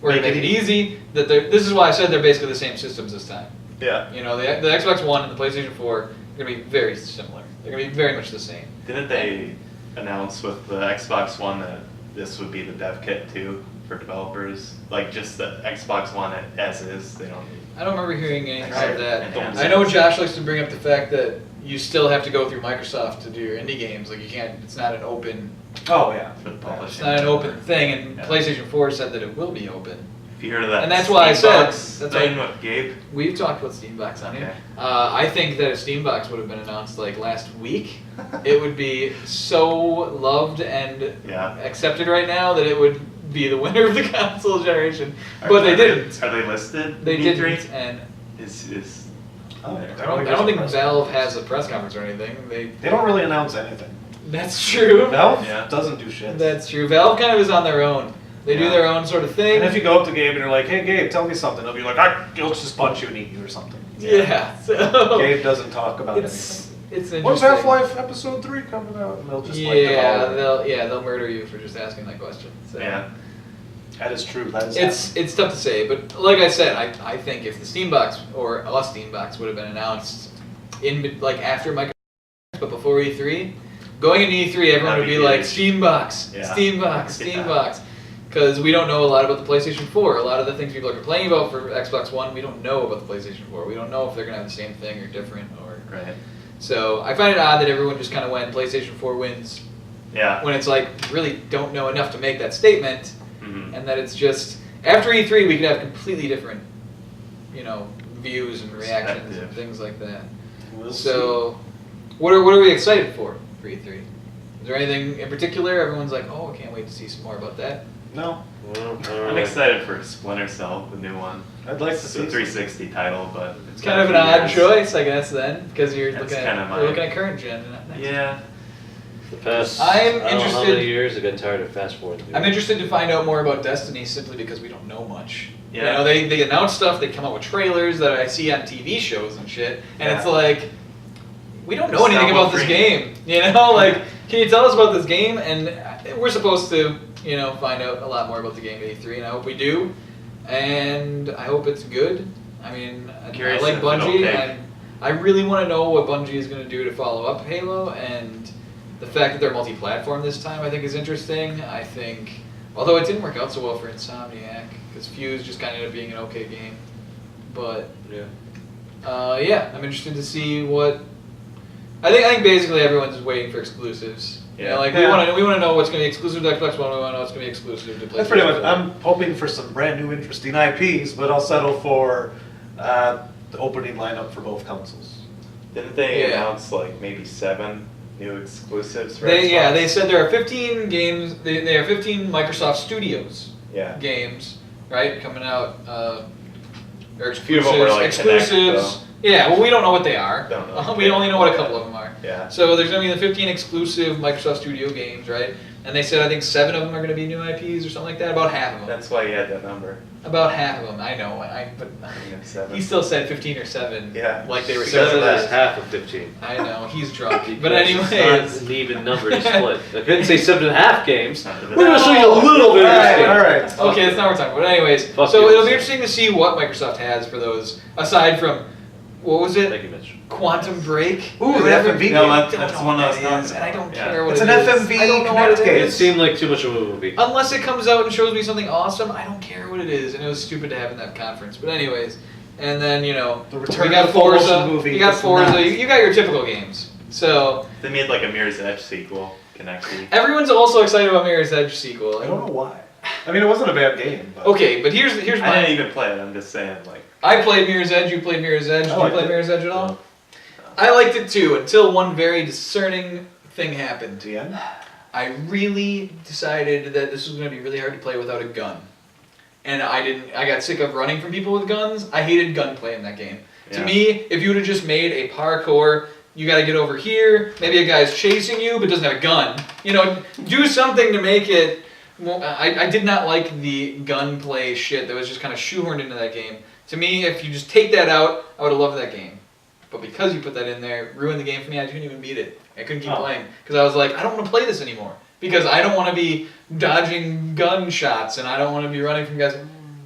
S2: make it easy. This is why I said they're basically the same systems this time.
S1: Yeah.
S2: You know, the Xbox One and the PlayStation 4 are gonna be very similar. They're gonna be very much the same.
S4: Didn't they announce with the Xbox One that this would be the dev kit too for developers? Like just the Xbox One as is. They don't need.
S2: I don't remember hearing anything
S4: Right.
S2: about that.
S4: Yeah.
S2: I know Josh likes to bring up the fact that you still have to go through Microsoft to do your indie games. Like you can't. It's not an open.
S1: Oh yeah.
S4: For the
S2: It's
S4: publishing.
S2: not an open thing, and
S4: Yeah.
S2: PlayStation 4 said that it will be open.
S4: If you heard of that,
S2: And that's why I said-
S4: Steambox
S2: that's
S4: thing
S2: why-
S4: with Gabe.
S2: We've talked about Steambox on here.
S4: Okay.
S2: I think that if Steambox would have been announced like last week, it would be so loved and
S4: Yeah.
S2: accepted right now that it would be the winner of the console generation.
S4: Are-
S2: But they
S4: are
S2: didn't.
S4: Are they listed?
S2: They
S4: in E3?
S2: didn't, and
S4: Is
S1: Oh,
S2: I don't think Valve has a press conference or anything.
S1: They don't really announce anything.
S2: That's true.
S1: Valve
S4: Yeah.
S1: doesn't do shit.
S2: That's true. Valve kind of is on their own. They do
S4: Yeah.
S2: their own sort of thing.
S1: And if you go up to Gabe and you're like, "Hey Gabe, tell me something," he'll be like, "He'll just punch you and eat you or something."
S2: yeah, so
S1: Gabe doesn't talk about
S2: it's interesting.
S1: When's Half-Life Episode 3 coming out? And they'll just like
S2: Yeah,
S1: devour it.
S2: they'll murder you for just asking that question. So.
S4: Yeah.
S1: That is true. That is
S2: It's tough to say, but like I said, I think if the Steambox or a Steambox would have been announced in like after Microsoft, but before E3, going into E3, everyone would
S4: That'd
S2: be
S4: be
S2: like
S4: huge.
S2: Steambox,
S4: Yeah.
S2: Steambox,
S4: Yeah.
S2: Steambox, because we don't know a lot about the PlayStation 4. A lot of the things people are complaining about for Xbox One, we don't know about the PlayStation 4. We don't know if they're gonna have the same thing or different or.
S4: Right.
S2: So I find it odd that everyone just kind of went PlayStation 4 wins
S4: Yeah.
S2: when it's like you really don't know enough to make that statement.
S4: Mhm.
S2: And that it's just after E3 we could have completely different, you know, views and reactions and
S4: Perspective.
S2: things like that.
S1: We'll
S2: So, what are we excited for E3? Is there anything in particular? Everyone's like, oh, I can't wait to see some more about that.
S1: see. No,
S4: I'm excited for Splinter Cell, the new one.
S1: I'd like to
S4: It's
S1: see
S4: a 360 title, but
S2: It's kind of an odd choice, I guess, then, because you're
S4: That's
S2: looking
S4: kind of
S2: at
S4: my-
S2: you're looking at current gen. Not next gen.
S4: Yeah.
S3: The past,
S2: I'm
S3: I don't know how
S2: interested-
S3: many years I've gotten tired of fast forwarding.
S2: I'm interested to find out more about Destiny simply because we don't know much.
S4: Yeah.
S2: You know, they announce stuff, they come out with trailers that I see on TV shows and shit, and
S4: Yeah.
S2: it's like, we don't know
S4: Just
S2: anything
S4: download
S2: about this
S4: free.
S2: game. You know, like, can you tell us about this game? And we're supposed to, you know, find out a lot more about the game at E3, and I hope we do. And I hope it's good. I mean, I
S4: Curious
S2: like
S4: if it'll
S2: Bungie,
S4: take.
S2: and I really want to know what Bungie is going to do to follow up Halo, and the fact that they're multi-platform this time I think is interesting. I think, although it didn't work out so well for Insomniac, because Fuse just kind of ended up being an okay game. But,
S3: Yeah.
S2: yeah, I'm interested to see what... I think basically everyone's just waiting for exclusives. You know,
S4: Yeah.
S2: like,
S1: Yeah.
S2: we want to know what's going to be exclusive to Xbox One, we want to know what's going to be exclusive to PlayStation
S1: that's pretty much.
S2: 4.
S1: I'm hoping for some brand new, interesting IPs, but I'll settle for the opening lineup for both consoles.
S4: Didn't they
S2: Yeah.
S4: announce like maybe 7 new exclusives for Xbox?
S2: They said there are 15 games, there are 15 Microsoft Studios
S4: Yeah.
S2: games, right, coming out, or
S4: few of
S2: exclusives,
S4: them were, like,
S2: exclusives.
S4: Kinect,
S2: Yeah, well, we don't know what they are.
S4: Don't know.
S2: We only know what a couple of them are.
S4: Yeah.
S2: So there's going to be the 15 exclusive Microsoft Studio games, right? And they said I think 7 of them are going to be new IPs or something like that. About half of them.
S4: That's why you had that number.
S2: About half of them. I know. But
S4: You have 7.
S2: he still said 15 or 7.
S4: Yeah.
S2: Like they were
S3: Because
S2: saying
S3: of
S2: that.
S3: this half of 15.
S2: I know. He's drunk. But
S3: Because it's
S2: anyways.
S3: not an even number to split. I couldn't say 7.5 games.
S4: Not
S3: We're going to show you a little bit of this game.
S1: All right.
S2: Okay, that's not what we're talking about. Anyways,
S3: Fuck
S2: so
S3: you,
S2: it'll be
S3: so.
S2: interesting to see what Microsoft has for those, aside from what was it?
S3: Thank you, Mitch.
S2: Quantum Break?
S1: Ooh, the
S2: Whatever.
S1: FMV
S4: No,
S1: game.
S4: that's
S2: Don't
S4: one
S2: know
S4: I
S2: what
S4: was
S2: that
S4: talking
S2: is, and I don't
S4: about.
S2: care
S4: Yeah.
S2: what
S1: It's
S2: it
S1: an
S2: is.
S1: FMV
S2: I don't know
S1: Kinect
S2: what it
S1: game.
S3: It
S2: is.
S3: seemed like too much of a movie.
S2: Unless it comes out and shows me something awesome, I don't care what it is. And it was stupid to have in that conference. But anyways, and then, you know,
S1: The return
S2: we got
S1: of the full motion
S2: Forza.
S1: movie.
S2: You got
S1: It's
S2: Forza.
S1: not.
S2: You got your typical games. So
S4: They made like a Mirror's Edge sequel, Connecty.
S2: everyone's also excited about Mirror's Edge sequel.
S1: I don't know why. I mean, it wasn't a bad game. But
S2: Okay, but here's
S4: I
S2: my.
S4: didn't even play it. I'm just saying, like.
S2: I played Mirror's Edge. You played Mirror's Edge. Did you
S1: liked
S2: play
S1: it.
S2: Mirror's Edge at all?
S3: No.
S2: I liked it too until one very discerning thing happened.
S1: the end.
S2: I really decided that this was going to be really hard to play without a gun. And I didn't. I got sick of running from people with guns. I hated gunplay in that game. To
S4: Yeah.
S2: me, if you would have just made a parkour, you got to get over here. Maybe a guy's chasing you but doesn't have a gun. You know, do something to make it. Well, I did not like the gunplay shit that was just kind of shoehorned into that game. To me, if you just take that out, I would have loved that game. But because you put that in there, it ruined the game for me. I couldn't even beat it. I couldn't keep
S1: Oh.
S2: playing because I was like, I don't want to play this anymore because I don't want to be dodging gunshots and I don't want to be running from guys.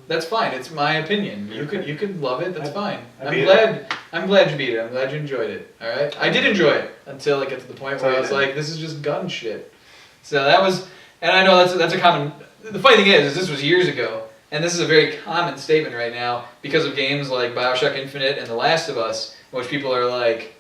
S2: That's fine. It's my opinion. You could love it. That's fine.
S1: I
S2: I'm
S1: beat
S2: glad. I'm glad you beat it. I'm glad you enjoyed it. All right. I did enjoy it until it got to the point where I was like, this is just gun shit. So that was, and I know that's a common. The funny thing is this was years ago, and this is a very common statement right now because of games like BioShock Infinite and The Last of Us, in which people are like,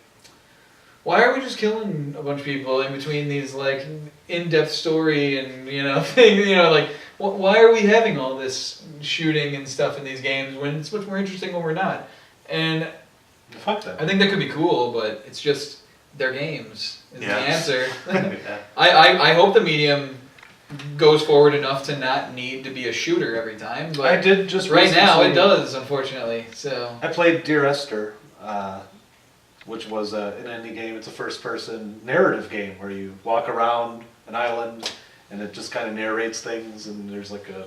S2: why are we just killing a bunch of people in between these like in-depth story and thing, like why are we having all this shooting and stuff in these games when it's much more interesting when we're not? And
S1: Fuck that.
S2: I think that could be cool, but it's just their games is the
S4: Yeah.
S2: answer.
S4: Yeah.
S2: I hope the medium goes forward enough to not need to be a shooter every time, but
S1: I did just
S2: right now it
S1: recently-
S2: does, unfortunately. So
S1: I played Dear Esther, which was an indie game. It's a first-person narrative game where you walk around an island and it just kind of narrates things, and there's like a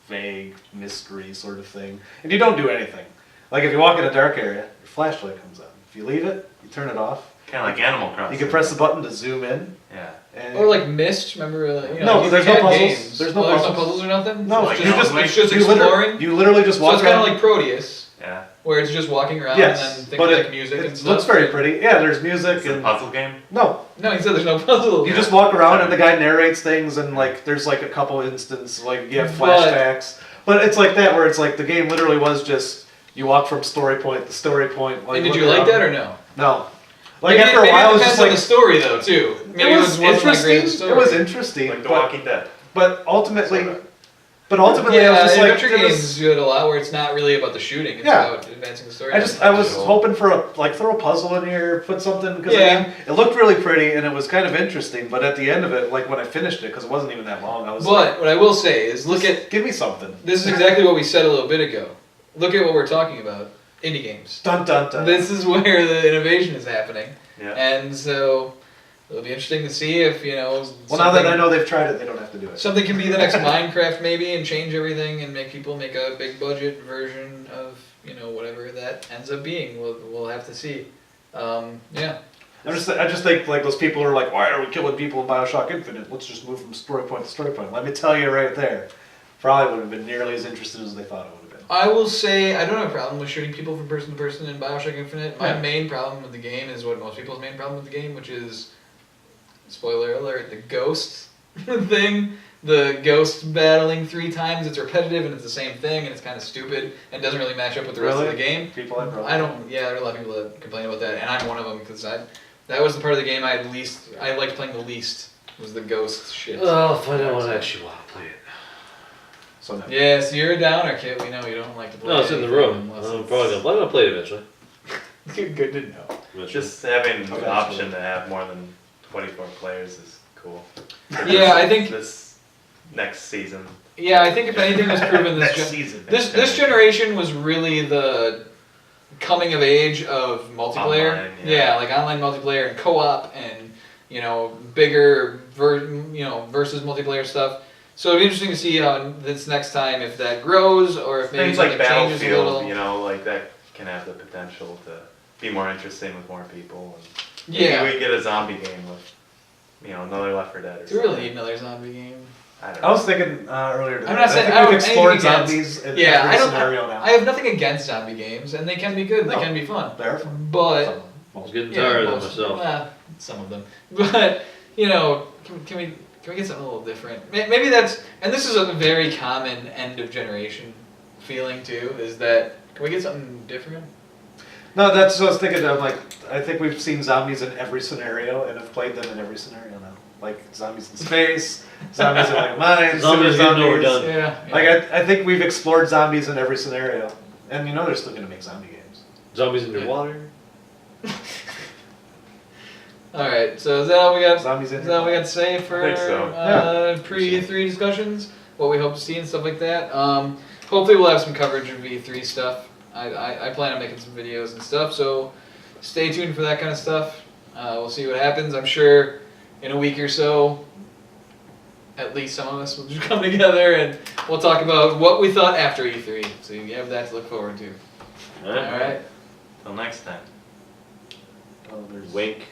S1: vague mystery sort of thing. And you don't do anything. Like if you walk in a dark area, your flashlight comes on. If you leave it, you turn it off.
S4: Kind of like Animal Crossing.
S1: You can press the button to zoom in.
S4: Yeah.
S1: And
S2: or like Myst, remember?
S1: No,
S2: you
S1: there's
S2: had
S1: no puzzles.
S2: games.
S1: There's no
S2: Oh, there's no
S1: puzzles.
S2: puzzles or nothing.
S1: no,
S4: like
S1: you
S4: Alan
S1: just
S4: Wake.
S2: it's just
S1: you liter-
S2: exploring.
S1: You literally just
S2: So
S1: walk
S2: it's kind of
S1: around.
S2: like Proteus,
S4: Yeah.
S2: where it's just walking around
S1: Yes,
S2: and then thinking
S1: but
S2: like music and
S1: it
S2: stuff.
S1: looks very pretty. Yeah, there's music
S4: It's a
S1: and
S4: puzzle game.
S1: no.
S2: No, he said there's no puzzle.
S1: You just walk around and the guy narrates things, and like there's like a couple instances like you have
S2: But-
S1: flashbacks, but it's like that where it's like the game literally was just you walk from story point to story point. Like,
S2: And did
S1: look
S2: you like
S1: around.
S2: that or no?
S1: No. Like
S2: Maybe-
S1: after a
S2: maybe
S1: while,
S2: it
S1: it was
S2: depends
S1: just
S2: on
S1: like
S2: the story though too. Maybe
S1: it was
S2: wasn't my
S1: interesting.
S2: greatest story.
S1: It was interesting,
S4: Like The
S1: but,
S4: Walking Dead.
S1: but ultimately,
S4: Sorta.
S1: but ultimately, I was
S2: Yeah,
S1: just like,
S2: adventure
S1: it was-
S2: games do it a lot where it's not really about the shooting; it's
S1: Yeah.
S2: about advancing the story.
S1: I was hoping for throw a puzzle in here, put something because
S2: Yeah.
S1: it looked really pretty and it was kind of interesting. But at the end of it, like when I finished it, because it wasn't even that long, I was like,
S2: But what I will say is, look at
S1: give me something.
S2: this is exactly what we said a little bit ago. Look at what we're talking about: indie games.
S1: Dun dun dun.
S2: This is where the innovation is happening,
S4: Yeah.
S2: and so it'll be interesting to see if
S1: Well, now that I know they've tried it, they don't have to do it.
S2: something can be the next Minecraft maybe and change everything and make people make a big budget version of whatever that ends up being. We'll have to see. Yeah.
S1: I just think like those people are like, why are we killing people in BioShock Infinite? Let's just move from story point to story point. Let me tell you right there, probably would have been nearly as interested as they thought it would have been.
S2: I will say I don't have a problem with shooting people from person to person in BioShock Infinite. My
S1: Yeah.
S2: main problem with the game is what most people's main problem with the game, which is, spoiler alert, the ghost thing. The ghost battling 3 times, it's repetitive and it's the same thing and it's kind of stupid and doesn't really match up with the rest of the game.
S1: People have problems.
S2: I don't. Yeah, there are a lot of people that complain about that, and I'm one of them because that was the part of the game I liked playing the least was the ghost shit.
S3: I'll find out when I actually want to play it.
S1: So no.
S2: Yeah, so you're a downer, kid. We know you don't like to play.
S3: No, it's in the
S2: anything
S3: room.
S2: unless
S3: I'm
S2: it's-
S3: probably gonna play it eventually.
S2: Good to know.
S3: Eventually.
S4: Just having
S1: Okay.
S4: the option to have more than 24 players is cool.
S2: Yeah, I think.
S4: This next season.
S2: Yeah, I think if anything was proven this
S4: Next season.
S2: this generation was really the coming of age of multiplayer.
S4: Online, yeah.
S2: Like online multiplayer and co-op and bigger versus multiplayer stuff. So it'd be interesting to see how this next time if that grows or if maybe
S4: Things like
S2: something changes a
S4: Battlefield,
S2: little.
S4: like that can have the potential to be more interesting with more people. And
S2: Yeah.
S4: maybe we get a zombie game with, another Left 4 Dead or
S2: Do we really
S4: something.
S2: need another zombie game?
S4: I don't
S1: I
S4: know.
S1: was thinking earlier today.
S2: I'm not saying-
S1: I
S2: I
S1: think we've
S2: don't-
S1: explored
S2: anything against-
S1: zombies in
S2: Yeah,
S1: every
S2: I don't.
S1: scenario now.
S2: I have nothing against zombie games, and they can be good. They
S1: No.
S2: can be fun.
S1: They're fun.
S2: But
S1: Some of them.
S3: I was getting tired of
S2: most-
S3: myself.
S2: well, some of them. But can we get something a little different? Maybe that's, and this is a very common end of generation feeling too. Is that can we get something different?
S1: No, that's what I was thinking. I'm like, I think we've seen zombies in every scenario and have played them in every scenario now. Like zombies in space, zombies in like mines,
S3: Zombies
S1: super
S3: getting overdone.
S2: Yeah.
S1: Like I think we've explored zombies in every scenario, and they're still gonna make zombie games.
S3: Zombies underwater.
S2: All right. So is that all we got?
S1: Zombies in.
S2: Is that all we got to say for
S4: think so.
S2: pre-E3 discussions? What we hope to see and stuff like that. Hopefully we'll have some coverage of E3 stuff. I plan on making some videos and stuff, so stay tuned for that kind of stuff. We'll see what happens. I'm sure in a week or so, at least some of us will just come together and we'll talk about what we thought after E3. So you have that to look forward to.
S3: All right.
S2: All right.
S4: Till next time.
S1: Oh, there's
S3: Wink.